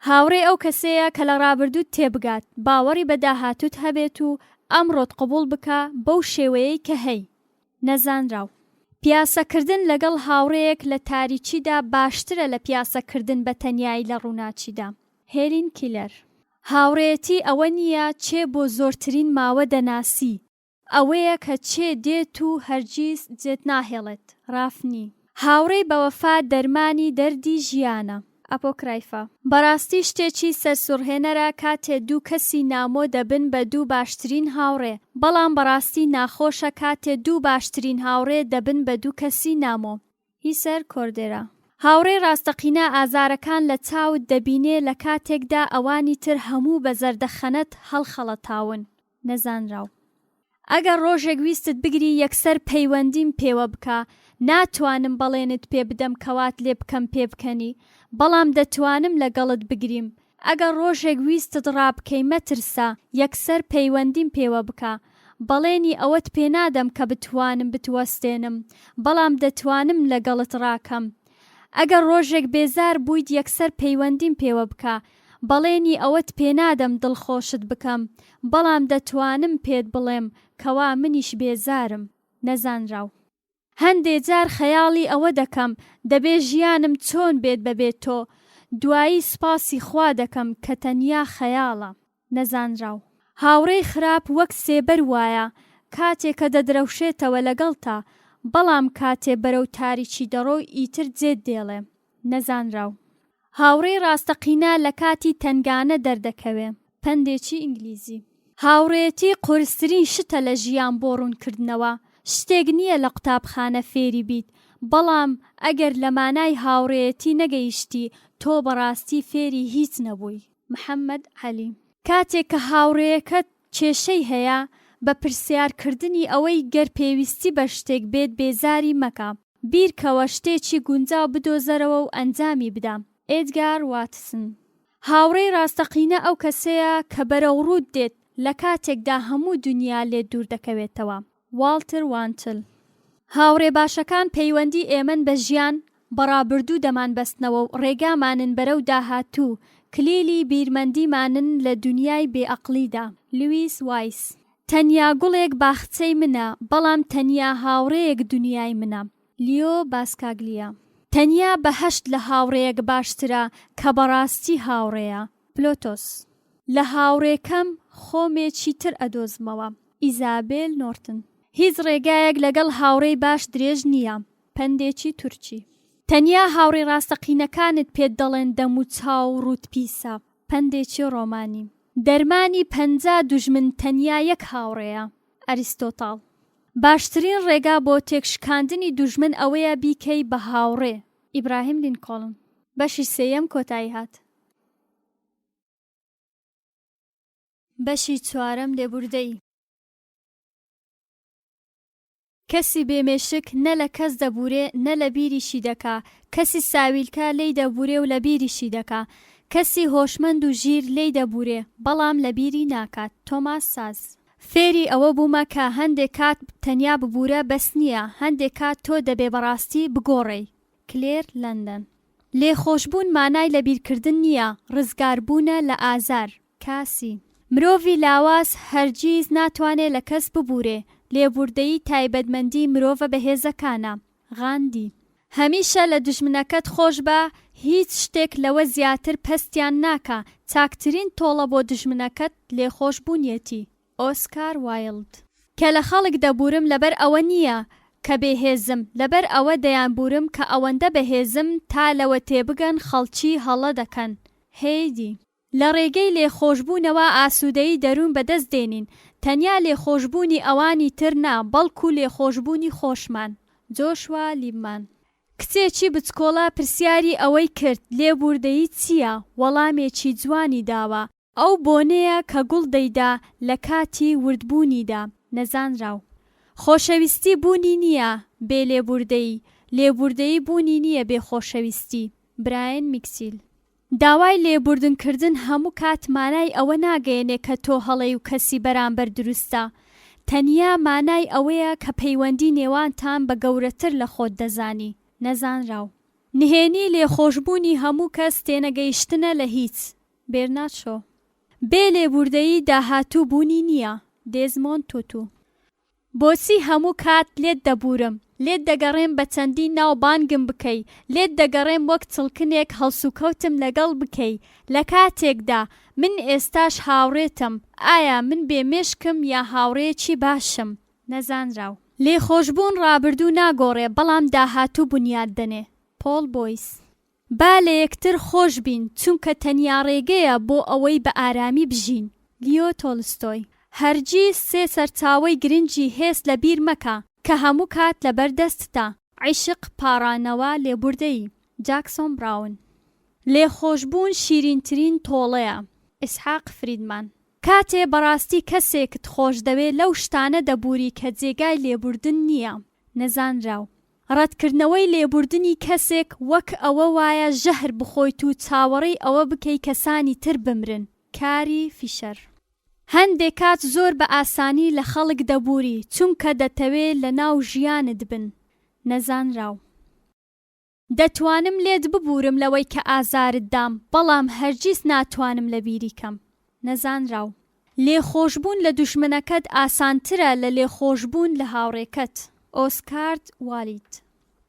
هاوڕێ ئەو کەسەیە کە لە ڕابردووت تێبگات، باوەڕی بە داهاتووت هەبێت و ئەمڕۆت قبوڵ بکە بەو شێوەیەی کە هەی. نەزانراو. پیاسەکردن لەگەڵ هاوڕێیەک لە تاریچیدا باشترە لە پیاسەکردن بە تەنیایی لە ڕووناچیدا. هێلین کیلەر. هاوڕێتی ئەوە نییە چێ بۆ زۆرترین ماوە دەناسی، ئەوەیە کە چێ دێت و هەرگیز جێت ناهێڵێت. ڕافنی. هاوڕێی بەوەفا دەرمانی دەردی ژیانە. ئەپۆکرایفە. بەڕاستی شتێکی سەرسوڕهێنەرە کاتێ دوو کەسی نامۆ دەبن بە دوو باشترین هاوڕێ، بەڵام بەڕاستی ناخۆشە کاتێ دوو باشترین هاوڕێ دەبن بە دوو کەسی نامۆ. هیسەر کۆردێرا. هاوڕێ ڕاستەقینە ئازارەکان لە چاوت دەبینێ لە کاتێکدا ئەوانی تر هەموو بە زەردەخەنەت هەڵخەڵەتاون. نەزانراو. ئەگەر ڕۆژێک ویستت بگری یەکسەر پەیوەندیم پێوە بکە، ناتوانم بەڵێنت پێ بدەم کەوات لێ بکەم پێ بکەنی، بەڵام دەتوانم لەگەڵت بگریم. ئەگەر ڕۆژێک ویستت ڕابکەی مەترسە، یەکسەر پەیوەندیم پێوە بکە، بەڵێنی ئەوەت پێ نادەم کە بتوانم بتوەستێنم، بەڵام دەتوانم لەگەڵت ڕاکەم. ئەگەر ڕۆژێک بێزار بوویت یەکسەر پەیوەندیم پێوە بکە، بەڵێنی ئەوەت پێ نادەم دڵخۆشت بکەم، بەڵام دەتوانم پێت بڵێم کەوا منیش بێزارم. نەزانراو. هەندێ جار خەیاڵی ئەوە دەکەم دەبێ ژیانم چۆن بێت بەبێت تۆ، دوایی سپاسی خوا دەکەم کە تەنیا خەیاڵە. نەزانراو. هاوڕێی خراپ وەک سێبەر وایە، کاتێک کە دەدرەوشێتەوە لەگەڵتا، بەڵام کاتێ بەرەو تاریکی دەڕۆی ئیتر جێت دێڵێ. نەزانراو. هاوڕێی ڕاستەقینە لە کاتی تەنگانە دەردەکەوێ. پندێکی ئینگلیزی. هاوڕێتی قورسترین شتە لە ژیان بۆ ڕوونکردنەوە، شتێک نییە لە قوتابخانە فێری بیت، بەڵام ئەگەر لە مانای هاوڕێتی نەگەیشتی تۆ بەڕاستی فێری هیچ نەبووی. محەممەد عەلی. کاتێک کە هاوڕێیەکەت کێشەی هەیە، بە پرسیارکردنی ئەوەی گەر پێویستی بە شتێک بێت بێزاری مەکە، بیرکەوە شتێکی گونجاو بدۆزەرەوە و ئەنجامی بدە. ئێدگار واتسن. هاوڕێی ڕاستەقینە ئەو کەسەیە کە بەرەو ڕوود دێت لە کاتێکدا هەموو دنیا لێ دوور دەکەوێتەوە. والتر وانتل. هاوڕێ باشەکان پەیوەندی ئێمەن بە ژیان، بەڕابردوو دەمان بەستنەوە و ڕێگامانن بەرەو داهاتوو، کلیلی بیرمەندیمانن لە دنیای بێعەقلیدا. لویس وایس. تەنیا گوڵێک باخچەی منە، بەڵام تەنیا هاوڕێیەک دنیای منە. لیۆ باسکاگلیا. تەنیا بەهەشت لە هاوڕێیەک باشترە کە بەڕاستی هاوڕێیە. پلۆتۆس. لە هاوڕێکەم خۆمێکی تر ئەدۆزمەوە. ئیزابێل نۆرتن. هیچ ڕێگایەک لەگەڵ هاوڕێی باش درێژ نییە. پندێکی تورکی. تەنیا هاوڕێ ڕاستەقینەکانت پێت دەڵێن دەم و چاو و ڕووت پیسە. پندێکی ڕۆمانی. دەرمانی 50 دوژمن تەنیا یەک هاوڕێیە. ئەریستۆتاڵ. باشترین ڕێگا بۆ تێکشکاندنی دوژمن ئەوەیە بیکەی بە هاوڕێ. ئیبراهیم لینکۆڵن. بەشی سێیەم کۆتایی هات. بەشی چوارەم لێبوردەی. کەسی بێمێشک نە لە کەس دەبورێ نە لە بیریشی دەکا، کەسی ساویلکە لێی دەبورێ و لە بیریشی دەکا، کەسی هۆشمەند و ژیر لێی دەبورێ بەڵام لە بیری ناکات. تۆماس ساز. فێری ئەوە بوومە کە هەندێک کات تەنیا ببوورە بەس نییە، هەندێک کات تۆ دەبێ بەڕاستی بگۆڕێی. کلێر لەندەن. لێخۆشبوون مانای لەبیرکردن نییە، ڕزگاربوونە لە ئازار. کاسی مرۆڤی لاواز هەرگیز ناتوانێت لە کەس ببوورێ، لێبوردەیی تایبەتمەندی مرۆڤە بەهێزەکانە. غاندی هەمیشە لە دژمنەکەت خۆش بە، هیچ شتێک لەوە زیاتر پەستیان ناکە، چاکترین تۆڵە بۆ دژمنەکەت لێخۆشبوونیەتی. ئۆسکار وایلد. کە لە خەڵک دەبورم لەبەر ئەوە نییە کە بێهێزم، لەبەر ئەوە دەیانبورم کە ئەوەندە بەهێزم تا لەوە تێبگەن خەڵکی هەڵە دەکەن. هێیدی لە ڕێگەی لێخۆشبوونەوە ئاسوودەیی دەروون بەدەست دێنین، تەنیا لێخۆشبوونی ئەوانی تر نا، بەڵکو لێخۆشبوونی خۆشمان. جۆشوا لیبمان. کچێکی بچکۆڵا پرسیاری ئەوەی کرد لێبوردەیی چییە؟ وەڵامێکی جوانی داوە. ئەو بۆنەیە کە گوڵ دەیدا لە کاتی وردبوونیدا. نەزانراو. خۆشەویستی بوونی نییە بێ لێبوردەیی، لێبوردەیی بوونی نییە بێ خۆشەویستی. براین میکسیل. داوای لێبوردنکردن هەموو کات مانای ئەوە ناگەیەنێ کە تۆ هەڵەی و کەسی بەرامبەر دروستە، تەنیا مانای ئەوەیە کە پەیوەندی نێوانتان بە گەورەتر لە خۆت دەزانی. نەزانراو. نهێنی لێخۆشبوونی هەموو کەس تێنەگەیشتنە لە هیچ. بێرناچۆ. بێ لێبوردەیی داهاتوو بوونی نییە. دێزمۆند توتو. بۆچی هەموو کات لێت دەبورم، لێت دەگەڕێم بە چەندین ناو بانگم بکەی، لێت دەگەڕێم وەک چڵکنێک هەڵسوکەوتم لەگەڵ بکەی، لە کاتێکدا من ئێستاش هاوڕێتم، ئایا من بێمێشکم یا هاوڕێکی باشم؟ نەزانراو. لێخۆشبوون ڕابردوو ناگۆڕێ، بەڵام داهاتوو بنیاد دەنێ. پۆل بۆیس. با لە یەکتر خۆش بین، چونکە تەنیا ڕێگەیە بۆ ئەوەی بە ئارامی بژین. لیۆ تۆلستۆی. هەرگیز سێ سەرچاوەی گرنگی هێز لە بیر مەکە کە هەموو کات لەبەردەستتە. عیشق، پاڕانەوە، لێبوردەیی. جاکسۆن براون. لێخۆشبوون شیرینترین تۆڵەیە. ئیسحاق فریدمان. کاتێ بەڕاستی کەسێکت خۆش دەوێت لەو شتانە دەبووری کە جێگای لێبوردن نییە. نەزانراو. ڕەتکردنەوەی لێبوردنی کەسێک وەک ئەوە وایە ژەهر بخۆیت و چاوەڕێی ئەوە بکەی کەسانی تر بمرن. کاری فیشەر. هەندێک کات زۆر بە ئاسانی لە خەڵک دەبووری چونکە دەتەوێت لە ناو ژیانت بن. نەزانراو. دەتوانم لێت ببورم لەوەی کە ئازارت دام، بەڵام هەرگیز ناتوانم لە بیری کەم. نەزانراو. لێخۆشبوون لە دوژمنەکەت ئاسانترە لە لێخۆشبوون لە هاوڕێکەت. ئۆسکارد والیت.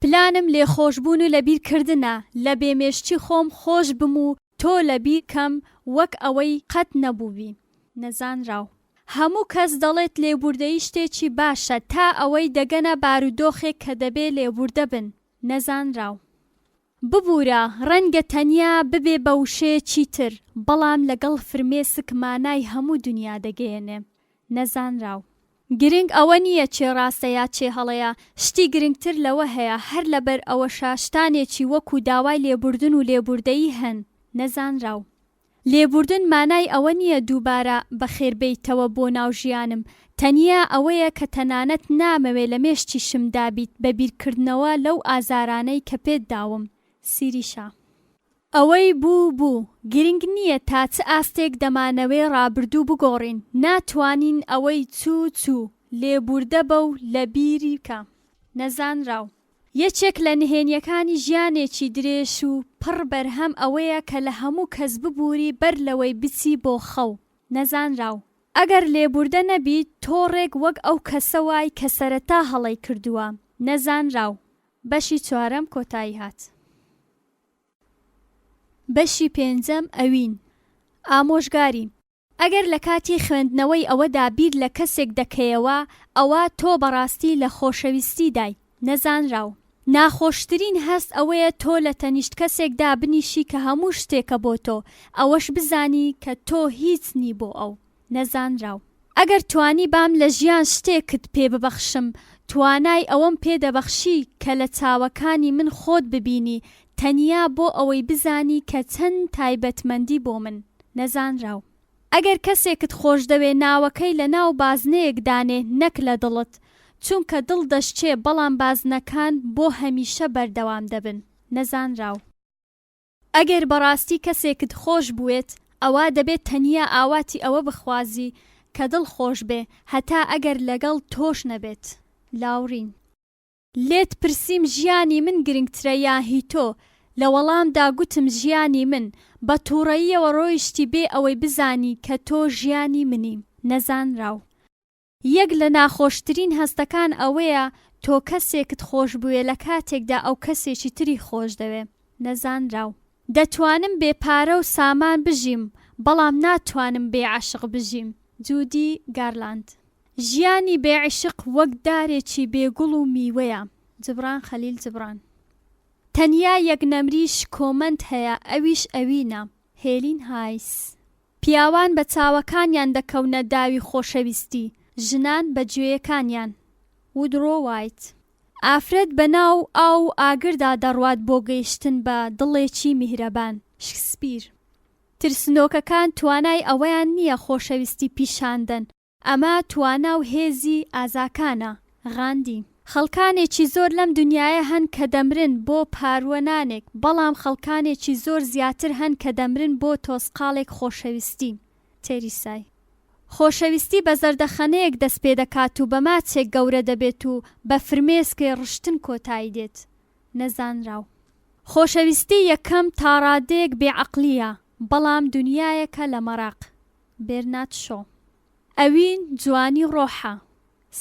پلانم لێخۆشبوون و لەبیرکردنە، لە بێمێشتی خۆم خۆش بم و تۆ لەبیر کەم وەک ئەوەی قەت نەبووبی. نەزانراو. هەموو کەس دەڵێت لێبوردەیی شتێکی باشە تا ئەوەی دەگەنە بارودۆخێک کە دەبێ لێبوردە بن. نەزانراو. ببوورە ڕەنگە تەنیا ببێ بە وشەیەکی تر، بەڵام لەگەڵ فرمێسک مانای هەموو دنیا دەگەیەنێ. نەزانراو. گرنگ ئەوە نییە چێ ڕاستە یا چێ هەڵەیە، شتی گرنگتر لەوە هەیە، هەر لەبەر ئەوە شاشتانێکی وەکو داوای لێبوردن و لێبوردەیی هەن. نەزانراو. لێبوردن مانای ئەوە نییە دووبارە بەخێربێیتەوە بۆ ناو ژیانم، تەنیا ئەوەیە کە تەنانەت نامەوێ لە مێشتی شمدا بیت بە بیرکردنەوە لەو ئازارانەی کە پێت داوم. سیریشا. ئەوەی بوو، گرنگ نییە تا چ ئاستێک دەمانەوێ ڕابردوو بگۆڕین، ناتوانین ئەوەی چوو لێبوردە بە و لە بیری بکە. نەزانراو. یەکێک لە نهێنیەکانی ژیانێکی درێژ و پڕ بەرهەم ئەوەیە کە لە هەموو کەس ببووری بەر لەوەی بچی بۆ خەو. نەزانراو. ئەگەر لێبوردە نەبیت تۆڕێک وەک ئەو کەسە وای کە سەرەتا هەڵەی کردووە. نەزانراو. بەشی چوارەم کۆتایی هات. بەشی پێنجەم ئەوین. ئامۆژگاری. ئەگەر لە کاتی خوێندنەوەی ئەوەدا بیر لە کەسێک دەکەیەوە، ئەوە تۆ بەڕاستی لە خۆشەویستی دای. نەزانراو. ناخۆشترین هەست ئەوەیە تۆ لە تەنیشت کەسێکدا بنیشی کە هەموو شتێکە بۆ تۆ، ئەوەش بزانی کە تۆ هیچ نی بۆ ئەو. نەزانراو. ئەگەر توانی بام لە ژیان شتێکت پێ ببەخشم، توانای ئەوەم پێدەبەخشی کە لە چاوەکانی من خۆت ببینی، تەنیا بۆ ئەوەی بزانی کە چەند تایبەتمەندی بۆ من. نەزانراو. ئەگەر کەسێکت خۆش دەوێ ناوەکەی لە ناو بازنەیەک دانێ نەک لە دڵت، چونکە دڵ دەشتێ بەڵام بازنەکان بۆ هەمیشە بەردەوام دەبن. نەزانراو. ئەگەر بەڕاستی کەسێکت خۆش بوێت، ئەوە دەبێت تەنیا ئاواتی ئەوە بخوازی کە دڵ خۆش بێ، هەتا ئەگەر لەگەڵ تۆش نەبێت. لاورین. لێت پرسیم ژیانی من گرنگترە یا هی تۆ؟ لە وەڵامدا گوتم ژیانی من بە تووڕەییەوە ڕۆیشتی بێ ئەوەی بزانی کە تۆ ژیانی منی نەزانراو. یەک لە ناخۆشترین هەستەکان ئەوەیە تۆ کەسێکت خۆش بووێ لە کاتێکدا ئەو کەسێکی تری خۆش دەوێ نەزانراو. دەتوانم بێ پارە و سامان بژیم بەڵام ناتوانم بێ عاشق بژیم. جودی گارلاند. ژیانی بێعشق وەک دارێکی بێگوڵ و میوەیە. جبران خەلیل جبران. تەنیا یەک نەمریش کۆمەند هەیە ئەویش ئەوینە. هێلین هایس. پیاوان بە چاوەکانیان دەکەونە داوی خۆشەویستی، ژنان بە گوێیەکانیان. وودرۆ وایت. ئافرەت بەناو ئاو ئاگردا دەڕوات بۆ گەیشتن بە دڵێکی میهرەبان. شکسپیر. ترسنۆکەکان توانای ئەوەیان نییە خۆشەویستی پیشاندن، ئەمە توانا و هێزی ئازاکانە. غاندی. خەڵکانێکی زۆر لەم دنیاە هەن کە دەمرن بۆ پاروەنانێک، بەڵام خەڵکانێکی زۆر زیاتر هەن کە دەمرن بۆ تۆسقاڵێک خۆشەویستی. تێریسای. خۆشەویستی بە زەردەخەنەیەک دەست پێ دەکات و بە ماچێک گەورە دەبێت و بە فرمێسکەی ڕشتن کۆتایی دێت. نەزانراو. خۆشەویستی یەکەم تا ڕادەیەک بێعەقلیە، بەڵام دنیایەکە لە مەراق. بێرنات شۆ. ئەوین جوانی ڕۆحە.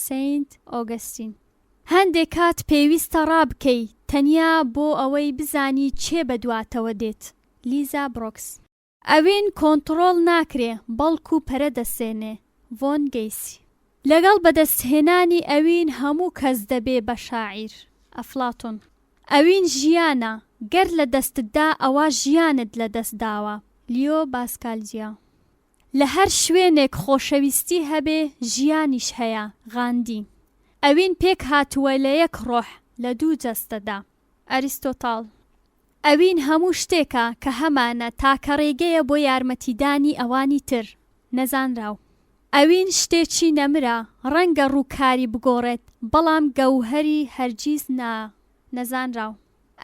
سەینت ئۆگەستین. هەندێک کات پێویستە ڕابکەی تەنیا بۆ ئەوەی بزانی چێ بەدواتەوە دێت. لیزا برۆکس. ئەوین کۆنتڕۆڵ ناکرێ بەڵکو پەرە دەسێنێ. ڤۆن گەیسی. لەگەڵ بەدەستهێنانی ئەوین هەموو کەس دەبێ بە شاعیر. ئەفلاتۆن. ئەوین ژیانە، گەر لە دەستتدا ئەوە ژیانت لە دەست داوە. لیۆ باسکالجیا. لە هەر شوێنێک خۆشەویستی هەبێ ژیانیش هەیە. غاندی. ئەوین پێک هاتووە لە یەک ڕۆح لە دوو جەستەدا. ئەریستۆتاڵ. ئەوین هەموو شتێکە کە هەمانە تاکە ڕێگەیە بۆ یارمەتیدانی ئەوانی تر. نەزانراو. ئەوین شتێکی نەمرە، ڕەنگە ڕووکاری بگۆڕێت بەڵام گەوهەری هەرگیز نا. نەزانراو.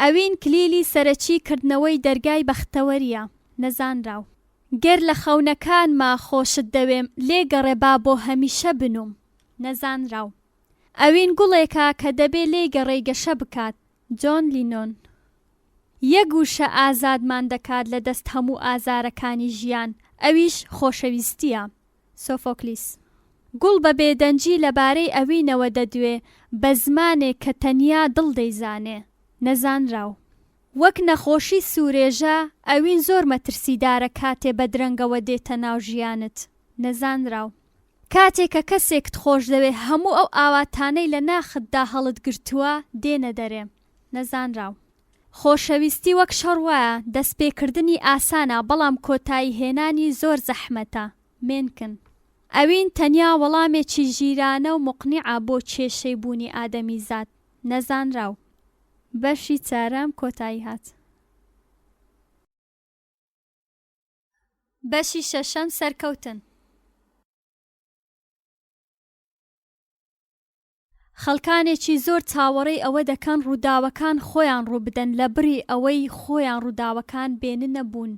ئەوین کلیلی سەرەکی کردنەوەی دەرگای بەختەوەریە. نەزانراو. گەر لە خەونەکانما خۆشت دەوێم لێگەڕێ با بۆ هەمیشە بنوم. نەزانراو. ئەوین گوڵێکە کە دەبێ لێگەڕێ گەشە بکات. جۆن لینۆن. یەک وشە ئازادمان دەکات لە دەست هەموو ئازارەکانی ژیان، ئەویش خۆشەویستیە. سۆفۆکلیس. گوڵ بە بێدەنجی لەبارەی ئەوینەوە دەدوێ بە زمانێک کە تەنیا دڵ دەیزانێ. نەزانراو. وەک نەخۆشی سوورێژە ئەوین زۆر مەترسیدارە کاتێ بە درەنگەوە دێتە ناو ژیانت. نەزانراو. کاتێک کە کەسێکت خۆش دەوێ هەموو ئەو ئاواتانەی لە ناختدا هەڵت گرتووە دێنە دەرێ. نەزانراو. خۆشەویستی وەک شەڕوایە، دەستپێکردنی ئاسانە بەڵام کۆتایی هێنانی زۆر زەحمەتە. مێنکن. ئەوین تەنیا وەڵامێکی ژیرانە و مقنیعە بۆ کێشەی بوونی ئادەمیزاد. نەزانراو. بەشی چارەم کۆتایی هات. بەشی شەشەم سەرکەوتن. خەڵکانێکی زۆر چاوەڕێی ئەوە دەکەن ڕووداوەکان خۆیان ڕووبدەن لە بڕی ئەوەی خۆیان ڕووداوەکان بێننە بوون.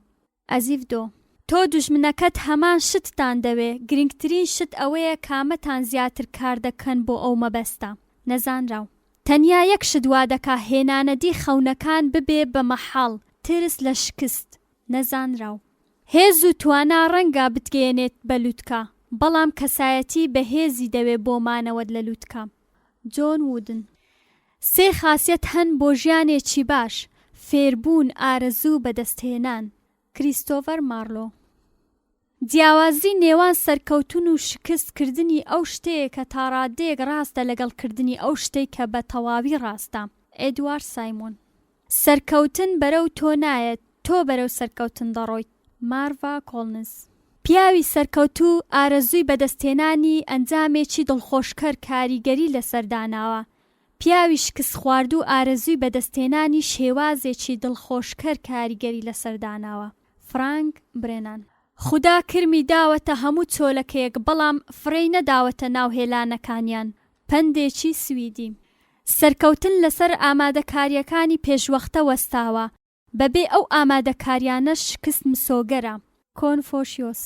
ئەزیڤدۆ. تۆ دوژمنەکەت هەمان شتتان دەوێ، گرنگترین شت ئەوەیە کامەتان زیاتر کار دەکەن بۆ ئەو مەبەستە. نەزانراو. تەنیا یەک شت وا دەکا هێنانەدی خەونەکان ببێ بە مەحاڵ، ترس لە شکست. نەزانراو. هێز و توانا ڕەنگە بتگەێنێت بە لووتکە، بەڵام کەسایەتی بە هێزی دەوێ بۆ مانەوەت لە لووتکە. جۆن وودن. سێ خاسیەت هەن بۆ ژیانێکی باش: فێربوون، ئارەزوو، بەدەستهێنان. کریستۆفەر مارلۆ. جیاوازی نێوان سەرکەوتن و شکستکردنی ئەو شتەیە کە تا ڕادەیەک ڕاستە لەگەڵکردنی ئەو شتەی کە بە تەواوی ڕاستە. ئێدوارد سایمۆن. سەرکەوتن بەرەو تۆ نایەت، تۆ بەرەو سەرکەوتن دەڕۆیت. مارڤا کۆڵنز. پیاوی سەرکەوتوو ئارەزووی بەدەستهێنانی ئەنجامێکی دڵخۆشکەر کاریگەری لەسەرداناوە. پیاوی شکست خواردوو ئارەزووی بەدەستهێنانی شێوازێکی دڵخۆشکەر کاریگەری لەسەرداناوە. فرانک برێنان. خوددا کرمی داوەتە هەموو چۆلەکەیەک بەڵام فڕێی نەداوەتە ناو هێلانەکانیان. پندێکی سویدی. سەرکەوتن لەسەر ئامادەکاریەکانی پێشوەختە وەستاوە، بەبێ ئەو ئامادەکاریانە شکست مسۆگەرە. کۆنفۆشیۆس.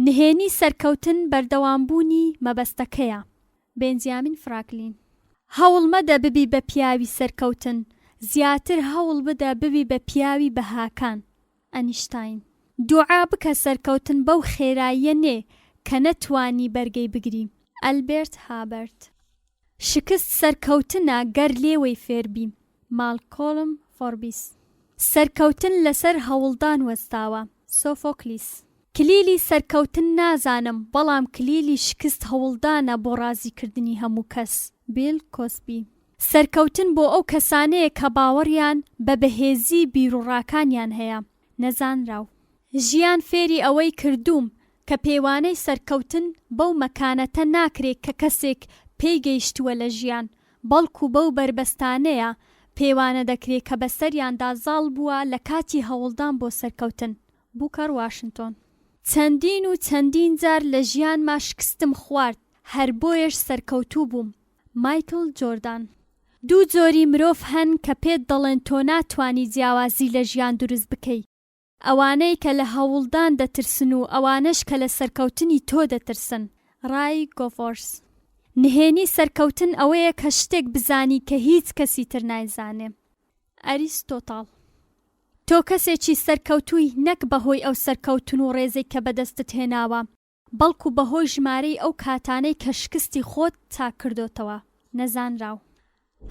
نهێنی سەرکەوتن بەردەوامبوونی مەبەستەکەیە. بێنجامین فرانکلین. هەوڵ مەدە ببی بە پیاوی سەرکەوتن، زیاتر هەوڵ بدە ببی بە پیاوی بەهاکان. ئەنیشتاین. دوعا بکە سەرکەوتن بەو خێراییە نێ کە نەتوانی بەرگەی بگری. ئەلبێرت هابەرت. شکست سەرکەوتنە گەر لێوەی فێربی. مالکۆڵم فۆربیس. سەرکەوتن لەسەر هەوڵدان وەستاوە. سۆفۆکلیس. کلیلی سەرکەوتن نازانم، بەڵام کلیلی شکست هەوڵدانە بۆ ڕازیکردنی هەموو کەس. بیل کۆسبی. سەرکەوتن بۆ ئەو کەسانەیە کە باوەڕیان بە بەهێزی بیرروڕاکانیان هەیە. نەزانراو. ژیان فێری ئەوەی کردووم کە پێوانەی سەرکەوتن بەو مەکانەتە ناکرێت کە کەسێک پێی گەیشتووە لە ژیان، بەڵکو بەو بربەستانەیە پێوانە دەکرێت کە بەسەریاندا زاڵ بووە لە کاتی هەوڵدان بۆ سەرکەوتن. بوکەر واشنتۆن. چەندین و چەندین جار لە ژیانما شکستم خوارد، هەر بۆیەش سەرکەوتوو بووم. مایکل جۆردان. دوو جۆری مرۆڤ هەن کە پێت دەڵێن تۆ ناتوانی جیاوازی لە ژیان دروست بکەی، ئەوانەی کە لە هەوڵدان دەترسن و ئەوانەش کە لە سەرکەوتنی تۆ دەترسن. ڕای گۆڤۆرس. نهێنی سەرکەوتن ئەوەیە کە شتێک بزانی کە هیچ کەسی تر نایزانێ. ئەریستۆتڵ. تۆ کەسێکی سەرکەوتووی نەک بەهۆی ئەو سەرکەوتن و ڕێزەی کە بەدەستت هێناوە، بەڵکو بەهۆی ژمارەی ئەو کاتانەی کە شکستی خۆت چاکردۆتەوە. نەزانراو.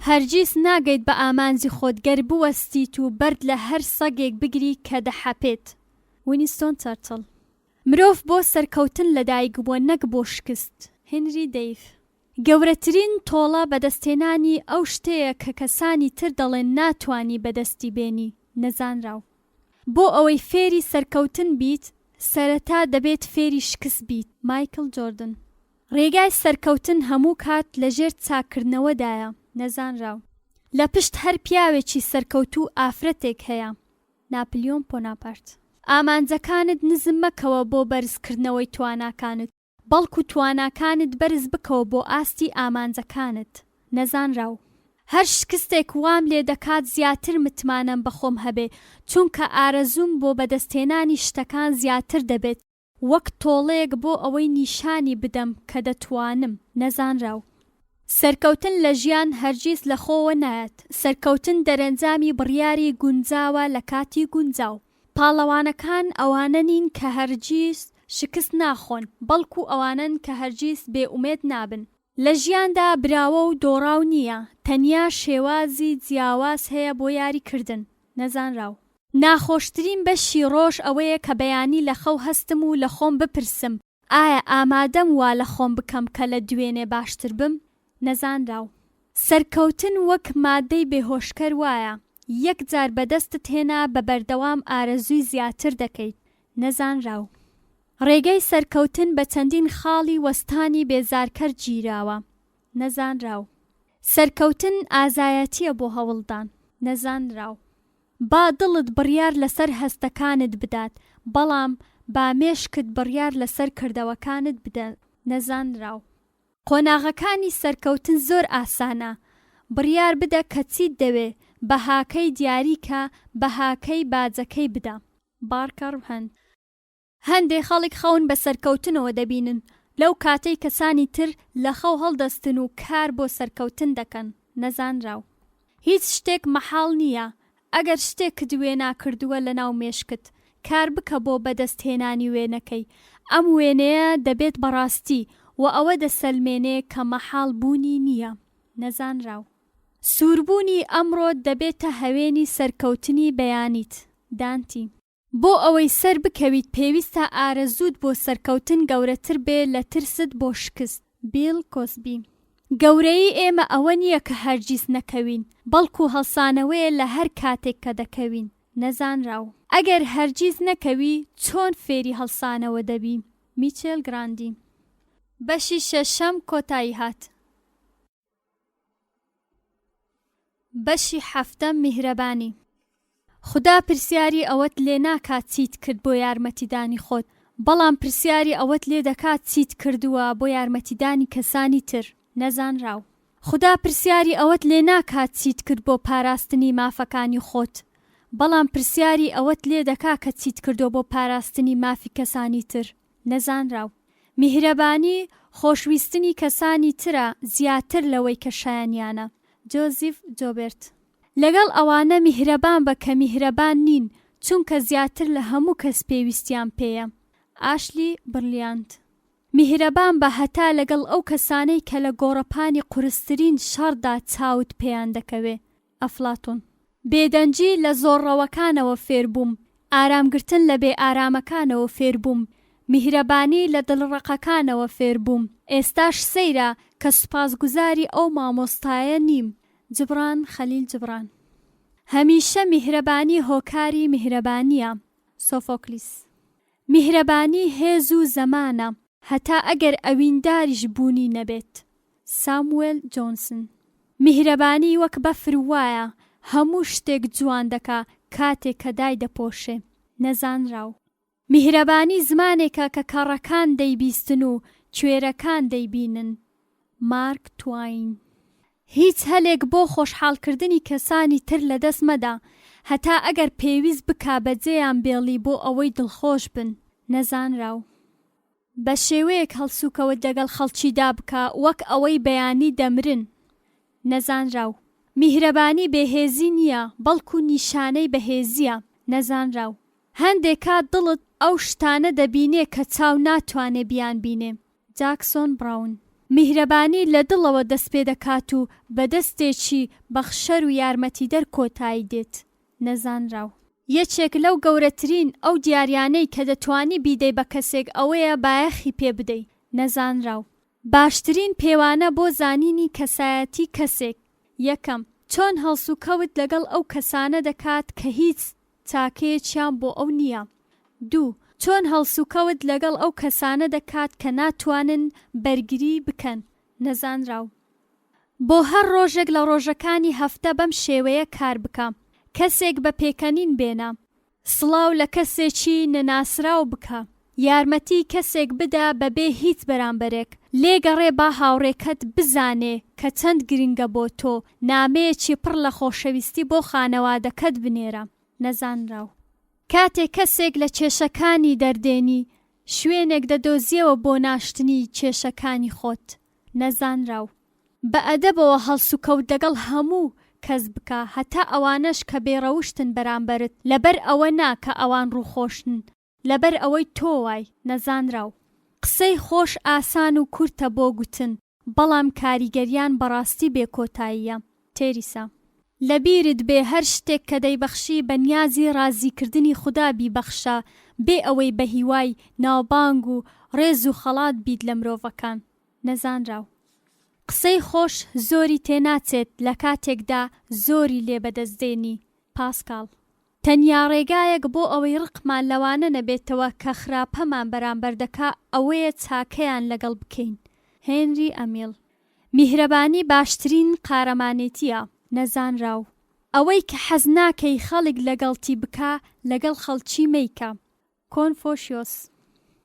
هەرگیز ناگەیت بە ئامانجی خۆت گەر بوەستیت و بەرد لە هەر سەگێک بگری کە دەحەپێت. وینستۆن چەرچڵ. مرۆڤ بۆ سەرکەوتن لەدایک بووە نەک بۆ شکست. هێنری دەیف. گەورەترین تۆڵە بەدەستێنانی ئەو شتەیە کە کەسانی تر دەڵێن ناتوانی بەدەستی بێنی. نەزانراو. بۆ ئەوەی فێری سەرکەوتن بیت سەرەتا دەبێت فێری شکست بیت. مایکل جۆردن. ڕێگای سەرکەوتن هەموو کات لەژێر چاکردنەوەدایە. نەزانراو. لە پشت هەر پیاوێکی سەرکەوتوو ئافرەتێک هەیە. ناپلیۆن بۆناپارت. ئامانجەکانت نزم مەکەوە بۆ بەرزکردنەوەی تواناکانت، بەڵکو تواناکانت بەرز بکەوە بۆ ئاستی ئامانجەکانت. نەزانراو. هەر شکستێک وام لێ دەکات زیاتر متمانەم بەخۆم هەبێ، چونکە ئارەزوم بۆ بەدەستێنانی شتەکان زیاتر دەبێت، وەک تۆڵەیەک بۆ ئەوەی نیشانی بدەم کە دەتوانم. نەزانراو. سەرکەوتن لە ژیان هەرگیز لە خۆوە نایەت. سەرکەوتن دەرەنجامی بڕیاری گونجاوە لە کاتی گونجاو. پاڵەوانەکان ئەوانە نین کە هەرگیز شکست ناخۆن، بەڵکو ئەوانن کە هەرگیز بێئومێد نابن. لە ژیاندا براوە و دۆڕاو نییە، تەنیا شێوازی جیاواز هەیە بۆ یاریکردن. نەزانراو. ناخۆشترین بەشی ڕۆژ ئەوەیە کە بەیانی لە خەو هەستم و لە خۆم بپرسم ئایا ئامادەم وا لە خۆم بکەم کە لە دوێنێ باشتر بم. نەزانراو. سەرکەوتن وەک مادەی بێهۆشکەر وایە، یەک جار بەدەستت هێنا بە بەردەوام ئارەزووی زیاتر دەکەیت. نەزانراو. ڕێگەی سەرکەوتن بە چەندین خاڵی وەستانی بێزارکەر گیراوە. نەزانراو. سەرکەوتن ئازایەتیە بۆ هەوڵدان. نەزانراو. با دڵت بڕیار لەسەر هەستەکانت بدات، بەڵام با مێشکت بڕیار لەسەر کردەوەکانت بدەن. نەزانراو. قۆناغەکانی سەرکەوتن زۆر ئاسانە. بڕیار بدە کە چیت دەوێ، بەهاکەی دیاریکە، بەهاکەی باجەکەی بدە. بارکەر هەند. هەندێک خەڵک خەون بە سەرکەوتنەوە دەبینن، لەو کاتەی کەسانی تر لە خەو هەڵدەستن و کار بۆ سەرکەوتن دەکەن. نەزانراو. هیچ شتێک مەحاڵ نییە. ئەگەر شتێکت وێ ناکردووە لە ناو مێشکت، کار بکە بۆ بەدەستهێنانی وێنەکەی. ئەم وێنەیە دەبێت بەڕاستی و ئەوە دەسەلمێنێ کە مەحاڵ بوونی نییە. نەزانراو. سووربوونی ئەمڕۆ دەبێتە هەوێنی سەرکەوتنی بەیانیت. دانتی. بۆ ئەوەی سەر بکەویت پێویستە ئارەزووت بۆ سەرکەوتن گەورەتر بێ لە ترست بۆ شکست. بیل کۆسبی. گەورەی ئێمە ئەوە نییە کە هەرگیز نەکەوین، بەڵکو هەڵسانەوەیە لە هەر کاتێک کە دەکەوین. نەزانراو. ئەگەر هەرگیز نەکەوی چۆن فێری هەڵسانەوە دەبی. میچێل گراندی. بەشی شەشەم کۆتایی هات. بەشی حەفتەم میهرەبانی. خدا پرسیاری ئەوەت لێ ناکات چیت کرد بۆ یارمەتیدانی خۆت، بەڵام پرسیاری ئەوەت لێ دەکات چیت کردووە بۆ یارمەتیدانی کەسانی تر. نەزانراو. خدا پرسیاری ئەوەت لێ ناکات چیت کرد بۆ پاراستنی مافەکانی خۆت، بەڵام پرسیاری ئەوەت لێ دەکا کە چیت کردو بۆ پاراستنی مافی کەسانی تر. نەزانراو. میهرەبانی خۆشویستنی کەسانی ترە زیاتر لەوەی کە شایەنیانە. جۆزیف جۆبرت. لەگەڵ ئەوانە میهرەبان بە کە میهرەبان نین، چونکە زیاتر لە هەموو کەس پێویستیان پێیە. ئاشلی بڕلیاند. میهرەبان بە هەتا لەگەڵ ئەو کەسانەی کە لە گۆڕەپانی قورسترین شەڕدا چاوت پێیان دەکەوێ. ئەفلاتۆن. بێدەنجی لە زۆرڕەوەکانەوە فێربووم، ئارامگرتن لە بێ ئارامەکانەوە فێربووم، میهرەبانی لە دڵڕقەکانەوە فێربووم. ئێستاش سەیرە کە سوپاسگوزاری ئەو مامۆستایە نیم. جبران خەلیل جبران. هەمیشە میهرەبانی هۆکاری میهرەبانیە. سۆفۆکلیس. میهرەبانی هێز و زەمانە، هەتا ئەگەر ئەوینداریش بوونی نەبێت. ساموێل جۆنسن. میهرەبانی وەک بەفر وایە، هەموو شتێک جوان دەکا کاتێک کە دای دەپۆشێ. نەزانراو. میهرەبانی زمانێکە کە کەڕەکان دەیبیستن و کوێرەکان دەیبینن. مارک تواین. هیچ هەلێک بۆ خۆشحاڵکردنی کەسانی تر لەدەست مەدا، هەتا ئەگەر پێویست بکا بەجێیان بێڵی بۆ ئەوەی دڵخۆش بن. نەزانراو. بە شێوەیەک هەڵسوکەوت لەگەڵ خەڵکیدا بکە وەک ئەوەی بەیانی دەمرن. نەزانراو. میهرەبانی بێهێزی نییە، بەڵکو نیشانەی بەهێزیە. نەزانراو. هەندێک کات دڵت ئەو شتانە دەبینێ کە چاو ناتوانێ بیان بینێ. جاکسۆن براون. میهرەبانی لە دڵەوە دەست پێ دەکات و بە دەستێکی بەخشەر و یارمەتیدەر کۆتایی دێت. نەزانراو. یەکێک لەو گەورەترین ئەو دیاریانەی کە دەتوانی بیدەی بە کەسێک ئەوەیە بایەخی پێ بدەی. نەزانراو. باشترین پێوانە بۆ زانینی کەسایەتی کەسێک: یەکەم، چۆن هەڵسوکەوت لەگەڵ ئەو کەسانە دەکات کە هیچ چاکەیەکیان بۆ ئەو نییە. دوو، چۆن هەڵسوکەوت لەگەڵ ئەو کەسانە دەکات کە ناتوانن بەرگری بکەن. نەزانراو. بۆ هەر ڕۆژێک لە ڕۆژەکانی هەفتە بەم شێوەیە کار بکە. کەسێک بە پێکەنین بێنە. سڵاو لە کەسێکی نەناسراو بکە. یارمەتی کەسێک بدە بەبێ هیچ بەرامبەرێک. لێگەڕێ با هاوڕێکەت بزانێ کە چەند گرنگە بۆ تۆ. نامەیەکی پڕ لە خۆشەویستی بۆ خانەوادەکەت بنێرە. نەزانراو. کاتێک کەسێک لە کێشەکانی دەردێنی، شوێنێک دەدۆزیەوە بۆ ناشتنی کێشەکانی خۆت. نەزانراو. بە ئەدەبەوە هەڵسوکەوت لەگەڵ هەموو کەس بکە، هەتا ئەوانەش کە بێڕەوشتن بەرامبەرت، لەبەر ئەوە نا کە ئەوان ڕووخۆشن، لەبەر ئەوەی تۆ وای. نەزانراو. قسەی خۆش ئاسان و کورتە بۆ گوتن، بەڵام کاریگەریان بەڕاستی بێکۆتاییە. تێریسا. لەبیرت بێ هەر شتێک کە دەیبەخشی بە نیازی ڕازیکردنی خوددا بیبەخشە، بێ ئەوەی بە هیوای ناوبانگ و ڕێز و خەڵات بیت لە مرۆڤەکان. نەزانراو. قسەی خۆش زۆری تێناچێت لە کاتێکدا زۆری لێ بەدەستدێنی. پاسکال. تەنیا ڕێگایەک بۆ ئەوەی ڕقمان لەوانە نەبێتەوە کە خراپەمان بەرامبەر دەکا ئەوەیە چاکەیان لەگەڵ بکەین. هێنری ئەمیل. میهرەبانی باشترین قارەمانێتیە. نەزانراو. ئەوەی کە حەز ناکەی خەڵک لەگەڵتی بکە، لەگەڵ خەڵکی مەیکە. کۆنفۆشیۆس.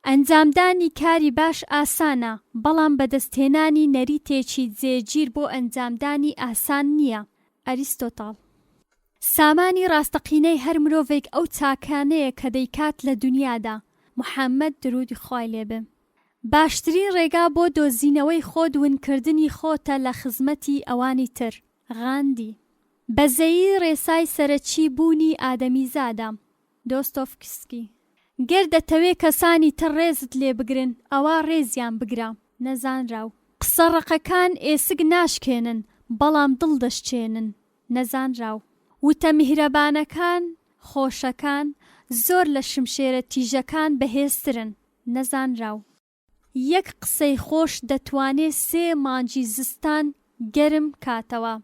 ئەنجامدانی کاری باش ئاسانە، بەڵام بەدەستهێنانی نەریتێکی جێگیر بۆ ئەنجامدانی ئاسان نییە. ئەریستۆتڵ. سامانی ڕاستەقینەی هەر مرۆڤێک ئەو چاکانەیە کە دەیکات لە دنیادا. محەممەد درودی خوای لێبێ. باشترین ڕێگا بۆ دۆزینەوەی خۆت ونکردنی خۆتە لە خزمەتی ئەوانی تر. غاندی. بەزەیی ڕێسای سەرەکی بوونی ئادەمیزادە. دۆستۆفسکی. گەر دەتەوێ کەسانی تر ڕێزت لێ بگرن، ئەوە ڕێزیان بگرە. نەزانراو. قسە ڕقەکان ئێسک ناشکێنن، بەڵام دڵ دەشکێنن. نەزانراو. وتە میهرەبانەکان خۆشەکان زۆر لە شمشێرە تیژەکان بەهێزترن. نەزانراو. یەک قسەی خۆش دەتوانێت 3 مانگی زستان گەرم کاتەوە.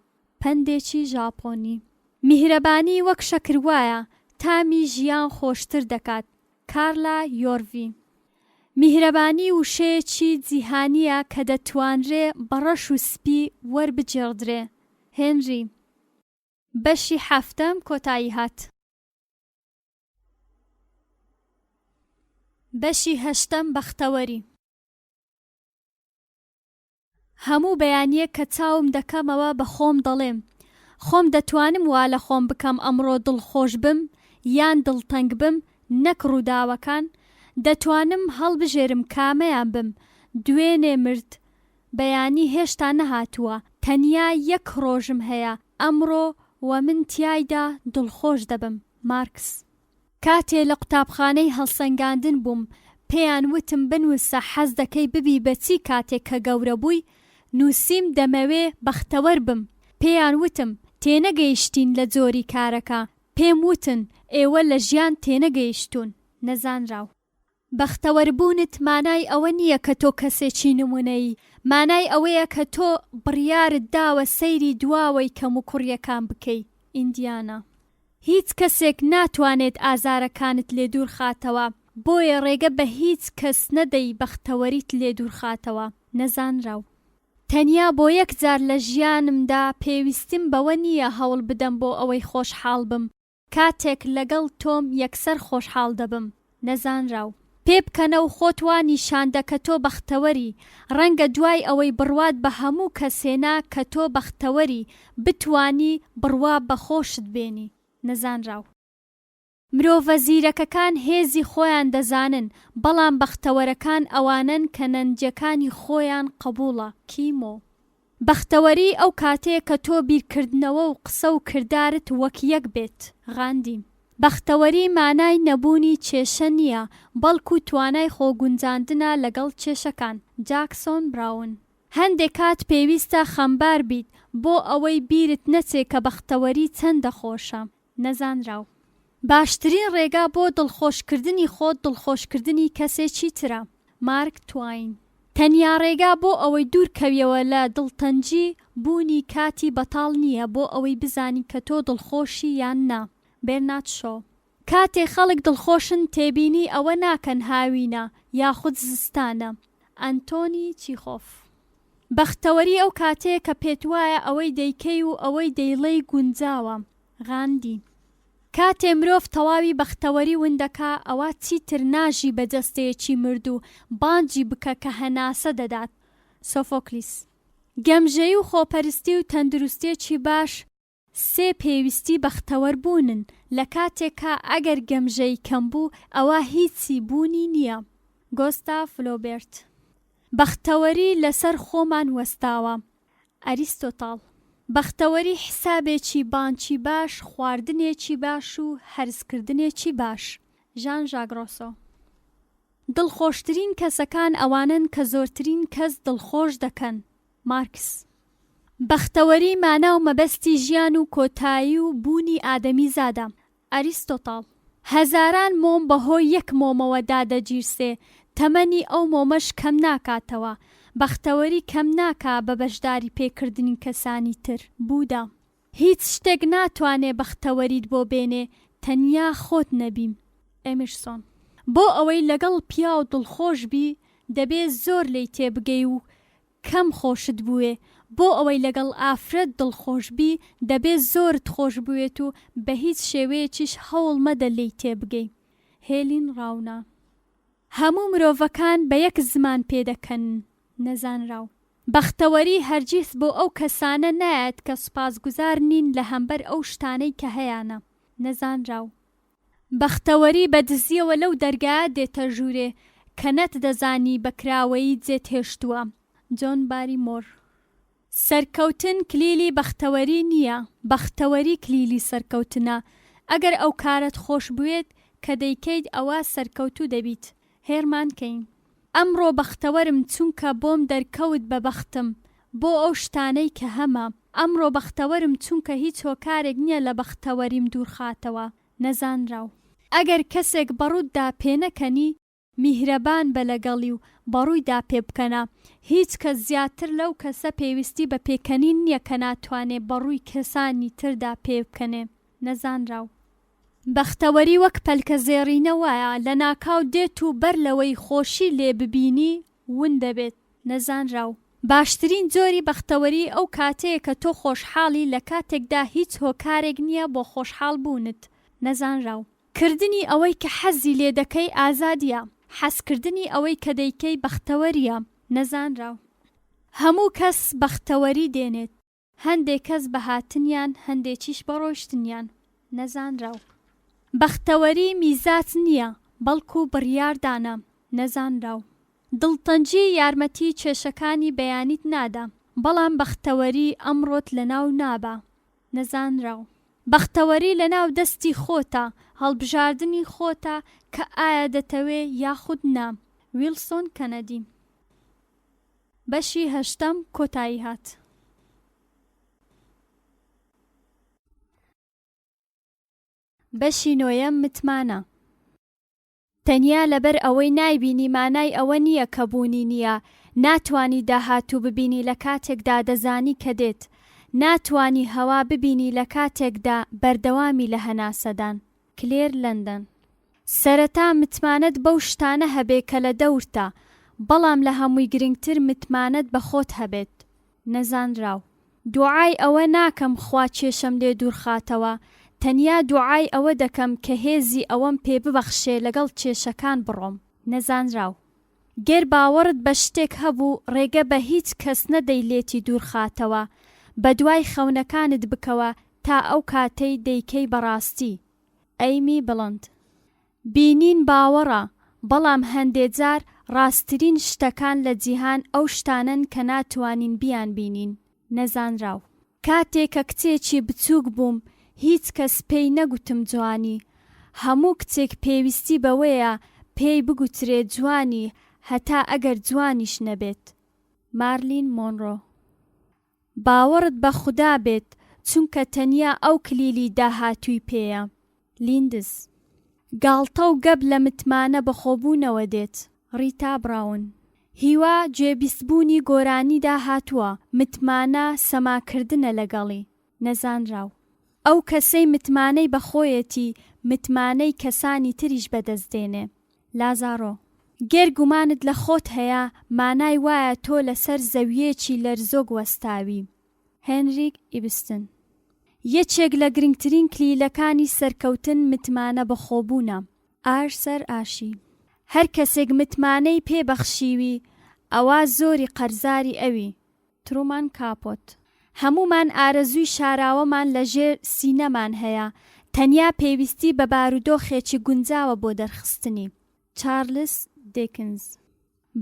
پندێکی ژاپۆنی. میهرەبانی وەک شەکروایە، تامی ژیان خۆشتر دەکات. کارلا یۆروی. میهرەبانی وشەیەکی جیهانیە کە دەتوانرێ بەڕەش و سپی وەربجێڕدرێ. هێنری. بەشی 7 کۆتایی هات. بەشی 8 بەختەوەری. هەموو بەیانیە کە چاوم دەکەمەوە بە خۆم دەڵێم، خۆم دەتوانم وا لە خۆم بکەم ئەمڕۆ دڵخۆش بم یان دڵتەنگ بم، نەک ڕووداوەکان. دەتوانم هەڵبژێرم کامەیان بم. دوێنێ مرد. بەیانی هێشتا نەهاتووە. تەنیا 1 ڕۆژم هەیە. ئەمڕۆ و من تیایدا دڵخۆش دەبم. مارکس. کاتێ لە قوتابخانەی هەڵسەنگاندن بووم پێیان وتم بنووسە حەز دەکەی ببی بەچی کاتێک کە گەورە بووی؟ نووسیم دەمەوێ بەختەوەر بم. پێیان وتم تێنەگەیشتین لە جۆری کارەکە. پێم وتن ئێوە لە ژیان تێنەگەیشتون. نەزانراو. بەختەوەربوونت مانای ئەوە نییە کە تۆ کەسێکی نمونەیی، مانای ئەوەیە کە تۆ بڕیارت داوە سەیری دواوەی کەم و کوڕیەکان بکەی. ئیندیانە. هیچ کەسێک ناتوانێت ئازارەکانت لێ دوور خاتەوە، بۆیە ڕێگە بە هیچ کەس نەدەی بەختەوەریت لێ دوور خاتەوە. نەزانراو. تەنیا بۆ یەک جار لە ژیانمدا پێویستیم بەوە نییە هەوڵ بدەم بۆ ئەوەی خۆشحاڵ بم. کاتێک لەگەڵ تۆم یەکسەر خۆشحاڵ دەبم. نەزانراو. پێ بکەنە و خۆت وا نیشاندە کە تۆ بەختەوەری. ڕەنگە دوای ئەوەی بڕوات بە هەموو کەسێنا کە تۆ بەختەوەری بتوانی بڕوا بەخۆشت بێنی. نەزانراو. مرۆڤە زیرەکەکان هێزی خۆیان دەزانن، بەڵام بەختەوەرەکان ئەوانن کە نەنجەکانی خۆیان قبوڵە. کیمۆ. بەختەوەری ئەو کاتەیە کە تۆ بیرکردنەوە و قسە و کردارت وەک یەک بێت. غاندی. بەختەوەری مانای نەبوونی کێشە نییە، بەڵکو توانای خۆگونجاندنە لەگەڵ کێشەکان. جاکسۆن براون. هەندێک کات پێویستە خەمبار بیت بۆ ئەوەی بیرت نەچێ کە بەختەوەری چەندە خۆشە. نەزانراو. باشترین ڕێگا بۆ دڵخۆشکردنی خۆت دڵخۆشکردنی کەسێکی ترە. مارک تواین. تەنیا ڕێگا بۆ ئەوەی دوورکەویەوە لە دڵتەنجی بوونی کاتی بەتاڵ نییە بۆ ئەوەی بزانی کە تۆ دڵخۆشی یان نا. بێرنات شۆ. کاتێ خەڵک دڵخۆشن تێبینی ئەوە ناکەن هاوینە یاخود زستانە. ئەنتۆنی چیخۆف. بەختەوەری ئەو کاتەیە کە پێت وایە ئەوەی دەیکەی و ئەوەی دەیڵێی گونجاوە. غاندی. کاتێ مرۆڤ تەواوی بەختەوەری وندەکا ئەوە چیتر ناژی بە جەستەیەکی مرد و بانجی بکە کە هەناسە دەدات. سۆفۆکلیس. گەمژەیی و خۆپەرستی و تەندروستێکی باش سێ پێویستی بەختەوەر بوونن لە کاتێکە ئەگەر گەمژەی کەم بوو ئەوە هیچی بوونی نییە. گۆستاف فلۆبێرت. بەختەوەری لەسەر خۆمان وەستاوە. ئەریستۆتڵ. بەختەوەری حسابێکی بانکی باش، خواردنێکی باش و هەرزکردنێکی باش. ژان ژاک ڕۆسۆ. دڵخۆشترین کەسەکان ئەوانن کە زۆرترین کەس دڵخۆش دەکەن. مارکس. بەختەوەری مانە و مەبەستی ژیان و کۆتایی و بوونی ئادەمی زادە. ئەریستۆتڵ. هەزاران مۆم بەهۆی یەک مۆمەوە دادەگیرسێ، تەمەنی ئەو مۆمەش کەم ناکاتەوە. بەختەوەری کەم ناکا بە بەشداری پێکردنی کەسانی تر. بوودا. هیچ شتێک ناتوانێ بەختەوەریت بۆ بێنێ تەنیا خۆت نەبیم. ئێمرسۆن. بۆ ئەوەی لەگەڵ پیا و دڵخۆش بی دەبێت زۆر لی تێبگەی و کەم خۆشت بووێ. بۆ ئەوەی لەگەڵ ئافرەت دڵخۆش بی دەبێت زۆرت خۆش بوێت و بە هیچ شێوەیەکیش هەوڵ مەدە لی تێبگەی. هێلین ڕاونا. هەموو مرۆڤەکان بە یەک زمان پێدەکەن. نەزانراو. بەختەوەری هەرگیز بۆ ئەو کەسانە نایەت کە سوپاسگوزار نین لە هەمبەر ئەو شتانەی کە هەیەە. نەزانراو. بەختەوەری بە دزیەوە لەو دەرگایە دێتە ژوورێ کە نەت دەزانی بەکراوەیی جێت هێشتووە. جۆن باریمۆر. سەرکەوتن کلیلی بەختەوەری نییە، بەختەوەری کلیلی سەرکەوتنە. ئەگەر ئەو کارت خۆش بوێت کە دەیکەیت ئەوە سەرکەوتوو دەبیت. هێرمان کەین. ئەمڕۆ بەختەوەرم چونکە بۆم دەرکەوت بە بەختم بۆ ئەو شتانەی کە هەمە. ئەمڕۆ بەختەوەرم چونکە هیچ هۆکارێک نییە لە بەختەوەریم دوورخاتەوە. نەزانراو. ئەگەر کەسێک بەڕووددا پێنەکەنی میهرەبان بە لەگەڵی و بەڕوویدا پێ بکەنە. هیچ کەس زیاتر لەو کەسە پێویستی بە پێکەنین نییە کە ناتوانێ بەڕووی کەسانی تردا پێ بکەنێ. نەزانراو. بەختەوەری وەک پەلکە زێڕینە وایە لە ناکاو دێت و بەر لەوەی خۆشی لێ ببینی ون دەبێت. نەزانراو. باشترین جۆری بەختەوەری ئەو کاتەیە کە تۆ خۆشحاڵی لە کاتێکدا هیچ هۆکارێک نییە بۆ خۆشحاڵ بوونت. نەزانراو. کردنی ئەوەی کە حەزی لێ دەکەی ئازادیە. حەزکردنی ئەوەی کە دەیکەی بەختەوەریە. نەزانراو. هەموو کەس بەختەوەری دێنێت. هەندێک کەس بە هاتنیان هەندێکیش بە ڕۆیشتنیان. نەزانراو. بەختەوەری میزات نییە بەڵکو بڕیاردانە. نەزانراو. دڵتەنجی یارمەتی کێشەکانی بەیانیت نادا، بەڵام بەختەوەری ئەمڕۆت لە ناو نابە. نەزانراو. بەختەوەری لەناو دەستی خۆتە، هەڵبژاردننی خۆتە کە ئایا دەتەوێ یاخود نا. ویلسۆن کەنەدی. بەشی 8 کۆتایی هات. بەشی 9 متمانە. تەنیا لەبەر ئەوەی نایبینی مانای ئەوە نییە کە بوونی نییە. ناتوانی داهاتوو ببینی لە کاتێکدا دەزانی کە دێت. ناتوانی هەوا ببینی لە کاتێکدا بەردەوامی لە هەناسەدان. کلێر لەندەن. سەرەتا متمانەت بەو شتانە هەبێ کە لە دەورتە، بەڵام لە هەمووی گرنگتر متمانەت بە خۆت هەبێت. نەزانراو. دوعای ئەوە ناکەم خوا کێشەم لێ دوورخاتەوە، تەنیا دوعای ئەوە دەکەم کە هێزی ئەوەم پێ ببەخشێ لەگەڵ کێشەکان بڕۆم. نەزانراو. گەر باوەڕت بە شتێک هەبوو ڕێگە بە هیچ کەس نەدەی لێتی دوورخاتەوە، بە دوای خەونەکانت بکەوە تا ئەو کاتەی دەیکەی بەڕاستی. ئەیمی بڵند. بینین باوەڕە، بەڵام هەندێک جار ڕاستترین شتەکان لە جیهان ئەو شتانن کە ناتوانین بیان بینین. نەزانراو. کاتێک کە کچێکی بچووک بووم هیچ کەس پێی نەگوتم جوانی. هەموو کچێک پێویستی بەوەیە پێی بگوترێ جوانی، هەتا ئەگەر جوانیش نەبێت. مارلین مۆنڕۆ. باوەڕت بە خودا بێت، چونکە تەنیا ئەو کلیلی داهاتووی پێیە. لیندز. گاڵتە و گەب لە متمانە بەخۆبوونەوە دێت. ڕیتا براون. هیوا گوێبیستبوونی گۆرانیدا هاتووە، متمانە سەماکردنە لەگەڵی. نەزانراو. ئەو کەسەی متمانەی بەخۆیەتی متمانەی کەسانی تریش بەدەستدێنێ. لازارۆ. گەر گومانت لە خۆت هەیە مانای وایە تۆ لەسەر زەویەکی لەرزۆ گوەستاوی. هێنریک ئیبستن. یەکێک لە گرنگترین کلیلەکانی سەرکەوتن متمانە بەخۆبوونە. ئارسەر ئاشی. هەر کەسێک متمانەی پێبەخشیوی ئەوە زۆری قەرزاری ئەوی. ترومان کاپۆت. هەمومان ئارەزووی شاراوەمان لەژێر سینەمان هەیە، تەنیا پێویستی بە بارودۆخێکی گونجاوە بۆ دەرخستنی. چارلز دیکنز.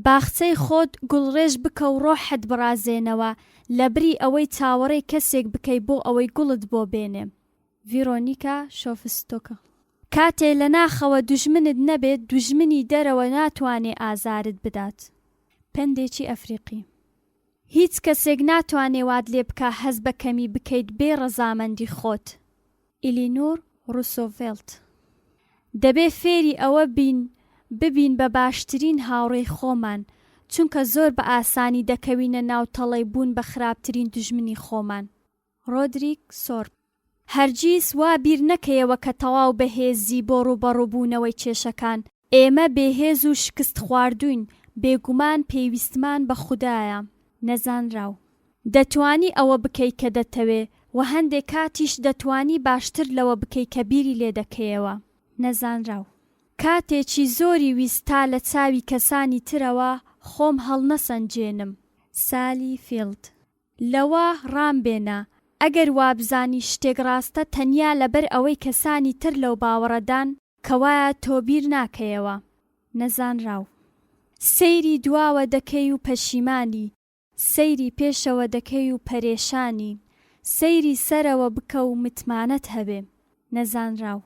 باخچەی خۆت گوڵڕێژ بکە و ڕۆحت بڕازێنەوە لە بری ئەوەی چاوەڕێی کەسێک بکەی بۆ ئەوەی گوڵت بۆ بێنێ. ڤیرۆنیکا شۆفستۆکە. کاتێ لە ناخەوە دوژمنت نەبێت، دوژمنی دەرەوە ناتوانێ ئازارت بدات. پندێکی ئەفریقی. هیچ کەسێک ناتوانێ واد لێ بکە هەز بە کەمی بکەیت بێ ڕەزامەندی خۆت. ئیلینۆر ڕوسۆڤێلت. دەبێ فێری ئەوە ببین بە باشترین هاوڕێی خۆمان، چونکە زۆر بە ئاسانی دەکەوینە ناو تەڵەی بوون بە خراپترین دوژمنی خۆمان. ڕۆدریک سۆرب. هەرگیز وا بیر نەکەیەوە کە تەواو بەهێزی بۆ ڕوبەڕووبوونەوەی کێشەکان. ئێمە بێهێز و شکست خواردوین، بێگومان پێویستمان بە خودایە. نەزانراو. دەتوانی ئەوە بکەی کە دەتەوێ و هەندێک کاتیش دەتوانی باشتر لەوە بکەی کە بیری لێ دەکەیەوە. نەزانراو. کاتێکی زۆری ویستا لە چاوی کەسانی ترەوە خۆم هەڵنەسەنجێنم. سالی فیلد. لەوە ڕامبێنە، ئەگەر وابزانی شتێک ڕاستە تەنیا لەبەر ئەوەی کەسانی تر لەو باوەڕەدان کەوایە تۆ بیر ناکەیەوە. نەزانراو. سەیری دواوە دەکەی و پەشیمانی، سەیری پێشەوە دەکەی و پەرێشانی، سەیری سەرەوە بکە و متمانەت هەبێ. نەزانراو.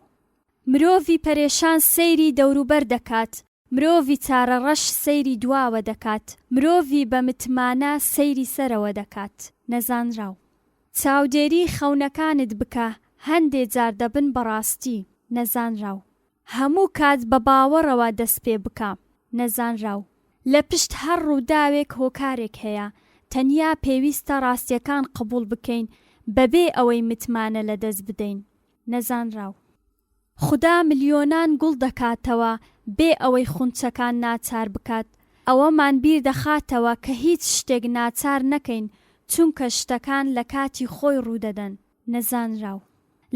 مرۆڤی پەرێشان سەیری دەوروبەر دەکات، مرۆڤی چارەڕەش سەیری دواوە دەکات، مرۆڤی بە متمانە سەیری سەرەوە دەکات. نەزانراو. چاودێری خەونەکانت بکە، هەندێک جار دەبن بەڕاستی. نەزانراو. هەموو کات بە باوەڕەوە دەست پێ بکە. نەزانراو. لە پشت هەر ڕووداوێک هۆکارێک هەیە، تەنیا پێویستە ڕاستیەکان قبول بکەین بەبێ ئەوەی متمانە لە دەست بدەین. نەزانراو. خدا ملیۆنان گوڵ دەکاتەوە بێ ئەوەی خونچەکان ناچار بکات. ئەوەمان بیر دەخاتەوە کە هیچ شتێک ناچار نەکەین، چونکە شتەکان لە کاتی خۆی ڕوودەدەن. نەزانراو.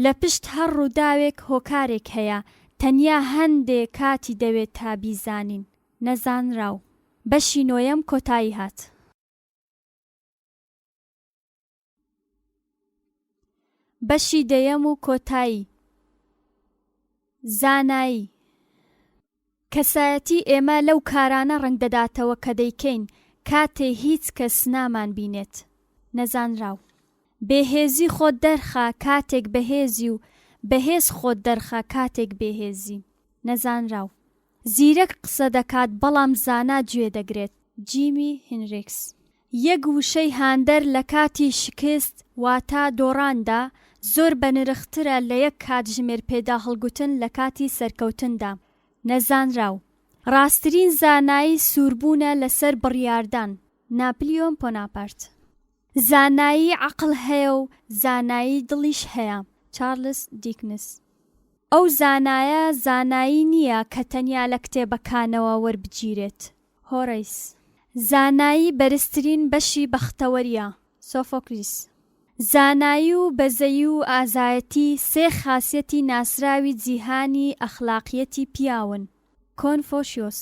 لە پشت هەر ڕووداوێک هۆکارێک هەیە، تەنیا هەندێک کاتی دەوێت تا بیزانین. نەزانراو. بەشی 9 کۆتایی هات. بەشی 10 و کۆتایی. زانایی. کەسایەتی ئێمە لەو کارانە ڕنگ دەداتەوە کە دەیکەین کاتێ هیچ کەس نامان بینێت. نەزانراو. بێهێزی خۆت دەرخە کاتێک بەهێزی و بەهێز خۆت دەرخە کاتێک بێهێزی. نەزانراو. زیرەک قسە دەکات بەڵام زانا گوێ دەگرێت. جیمی هێنریکس. یەک وشەی هاندەر لە کاتی شکست واتە دۆڕاندا زۆر بەنرخترە لە یەک کاتژمێر پێدا هەڵگوتن لە کاتی سەرکەوتندا. نەزانراو. ڕاستترین زانایی سووربوونە لەسەر بڕیاردان. ناپلیۆن بۆناپارت. زانایی عەقڵ هەیە و زانایی دڵیش هەیە. چارلز دیکنس. ئەو زانایە زانایی نییە کە تەنیا لە کتێبەکانەوە وەربگیرێت. هۆڕەیس. زانایی بەرزترین بەشی بەختەوەریە. سۆفۆکلیس. زانایی و بەزەیی و ئازایەتی سێ خاسیەتی ناسراوی جیهانی ئەخلاقیەتی پیاون. کۆنفۆشیۆس.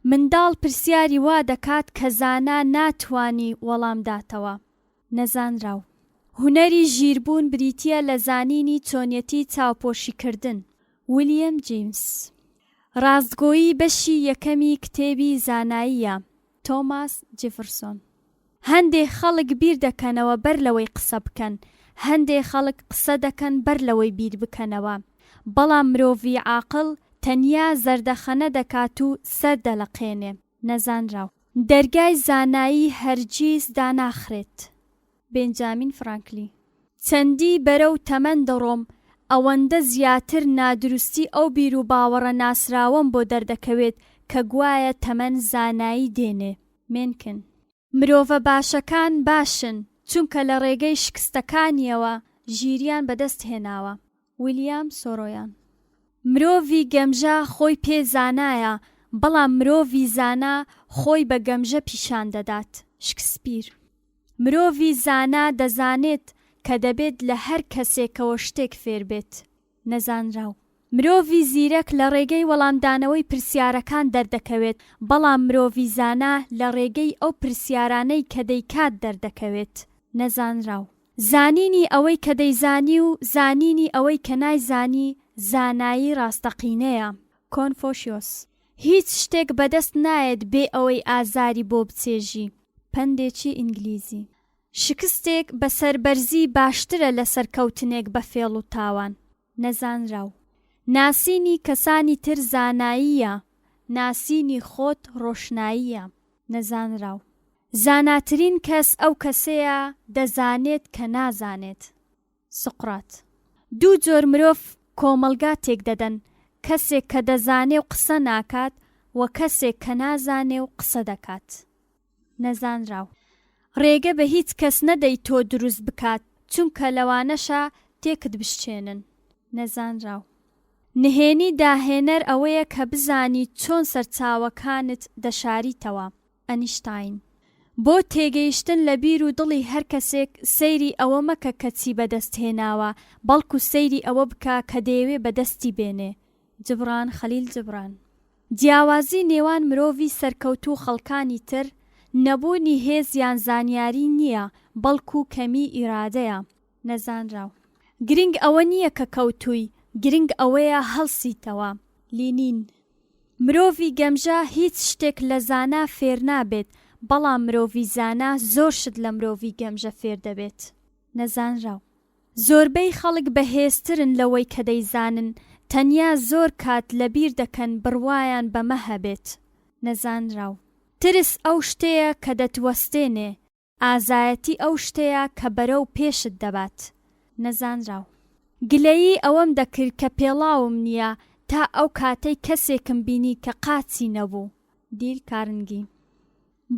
منداڵ پرسیاری وا دەکات کە زانا ناتوانی وەڵامداتەوە. نەزانراو. هونەری ژیربوون بریتیە لە زانینی چۆنیەتی چاوپۆشیکردن. ویلیەم جیمس. ڕاستگۆیی بەشی یەکەمی کتێبی زاناییە. تۆماس جێفرسۆن. هەندێک خەڵک بیر دەکەنەوە بەر لەوەی قسە بکەن، هەندێک خەڵک قسە دەکەن بەر لەوەی بیر بکەنەوە، بەڵام مرۆڤی عاقڵ تەنیا زەردەخەنە دەکات و سەر دەلەقێنێ. نەزانراو. دەرگای زانایی هەرگیز داناخرێت. بێنجامین فرانکلی. چەندی بەرەو تەمەن دەڕۆم ئەوەندە زیاتر نادروستی ئەو بیر و باوەڕە ناسراوەم بۆ دەردەکەوێت کە گوایە تەمەن زانایی دێنێ. مێنکن. مرۆڤە باشەکان باشن چونکە لە ڕێگەی شکستەکانیەوە ژیریان بەدەست هێناوە. ویلیام سۆرۆیان. مرۆڤی گەمژە خۆی پێ زانایە بەڵام مرۆڤی زانا خۆی بە گەمژە پیشان دەدات. شکسپیر. مرۆڤی زانا دەزانێت کە دەبێت لە هەر کەسێکەوە شتێک فێر بێت. نەزانراو. مرۆڤی زیرەک لە ڕێگەی وەڵامدانەوەی پرسیارەکان دەردەکەوێت بەڵام مرۆڤی زانا لە ڕێگەی ئەو پرسیارانەی کە دەیکات دەردەکەوێت. نەزانراو. زانینی ئەوەی کە دەیزانی و زانینی ئەوەی کە نایزانی زانایی ڕاستەقینەیە. کۆنفۆشیۆس. هیچ شتێک بەدەست نایەت بێ ئەوەی ئازاری بۆ بچێژی. پندێکی ئینگلیزی. شکستێک بە سەربەرزی باشترە لە سەرکەوتنێک بە فێڵ و تاوان. نەزانراو. ناسینی کەسانی تر زاناییە، ناسینی خۆت ڕۆشناییە. نەزانراو. زاناترین کەس ئەو کەسەیە دەزانێت کە نازانێت. سقرات. دوو جۆر مرۆڤ کۆمەلگا تێک دەدەن، کەسێک کە دەزانێ و قسە ناکات و کەسێک کە نازانێ و قسە دەکات. نەزانراو. ڕێگە بە هیچ کەس نەدەی تۆ دروست بکات چونکە لەوانەشە تێکت بشچێنن. نەزانراو. نهێنی داهێنەر ئەوەیە کە بزانی چۆن سەرچاوەکانت دەشاریتەوە. ئەنیشتاین. بۆ تێگەیشتن لە بیر و دڵی هەر کەسێک سەیری ئەوە مەکە کەچی بەدەست هێناوە بەڵکو سەیری ئەوە بکە کە دەیەوێ بەدەستی بێنێ. جبران خەلیل جبران. جیاوازی نێوان مرۆڤی سەرکەوتوو خەڵکانی تر نەبوونی هێز یان زانیاری نییە بەڵکو کەمی ئیرادەیە. نەزانراو. گرنگ ئەوە نییە کە کەوتووی، گرنگ ئەوەیە هەڵسیتەوە. لینین. مرۆڤی گەمژە هیچ شتێک لە زانا فێر نابێت بەڵام مرۆڤی زانا زۆر شت لە مرۆڤی گەمژە فێر دەبێت. نەزانراو. زۆربەی خەڵک بەهێزترن لەوەی کە دەیزانن، تەنیا زۆر کات لەبیر دەکەن بڕوایان بەمە هەبێت. نەزانراو. ترس ئەو شتەیە کە دەتوەستێنێ، ئازایەتی ئەو شتەیە کە بەرەو پێشت دەبات. نەزانراو. گلەیی ئەوەم دەکرد کە پێڵاوم نییە تا ئەو کاتەی کەسێکم بینی کە قاچی نەبوو. دیل کارنگی.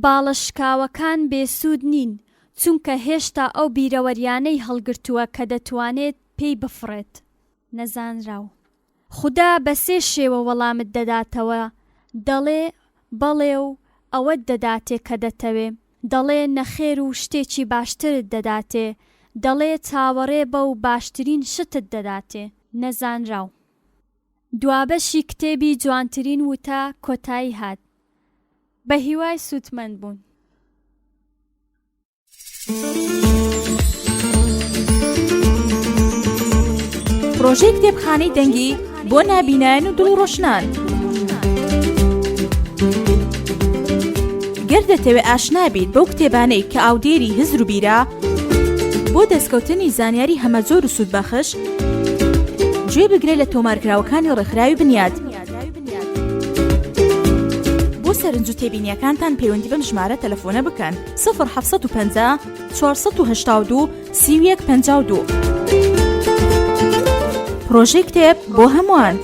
باڵەشکاوەکان بێسوود نین چونکە هێشتا ئەو بیرەوەریانەی هەڵگرتووە کە دەتوانێت پێی بفڕێت. نەزانراو. خوددا بە سێ شێوە وەڵامت دەداتەوە، دەڵێ بەڵێ و ئەوەت دەداتێ کە دەتەوێ، دەڵێ نەخێر و شتێکی باشترت دەداتێ، دەڵێ چاوەڕێ بە و باشترین شتت دەداتێ. نەزانراو. دوابەشی کتێبی جوانترین وتە کۆتایی هات. بە هیوای سوتمەند بوون. پرۆژەی کتێبخانەی دەنگی بۆ نابینان و دڵڕۆشنان. گەر دەتەوێت ئاشنا بیت بەو کتێبانەی کە ئاودێری هزر و بیرە، بۆ دەستکەوتنی زانیاری هەمەجۆر و سوودبەخش گوێ بگرێ لە تۆمارکراوەکانی ڕێکخراوی بنیاد. بۆ سەرنج و تێبینیەکانتان پەیوەندی بەم ژمارە تەلەفۆنە بکەن 0750 482 3152. پرۆژەی کتێب بۆ هەمووان.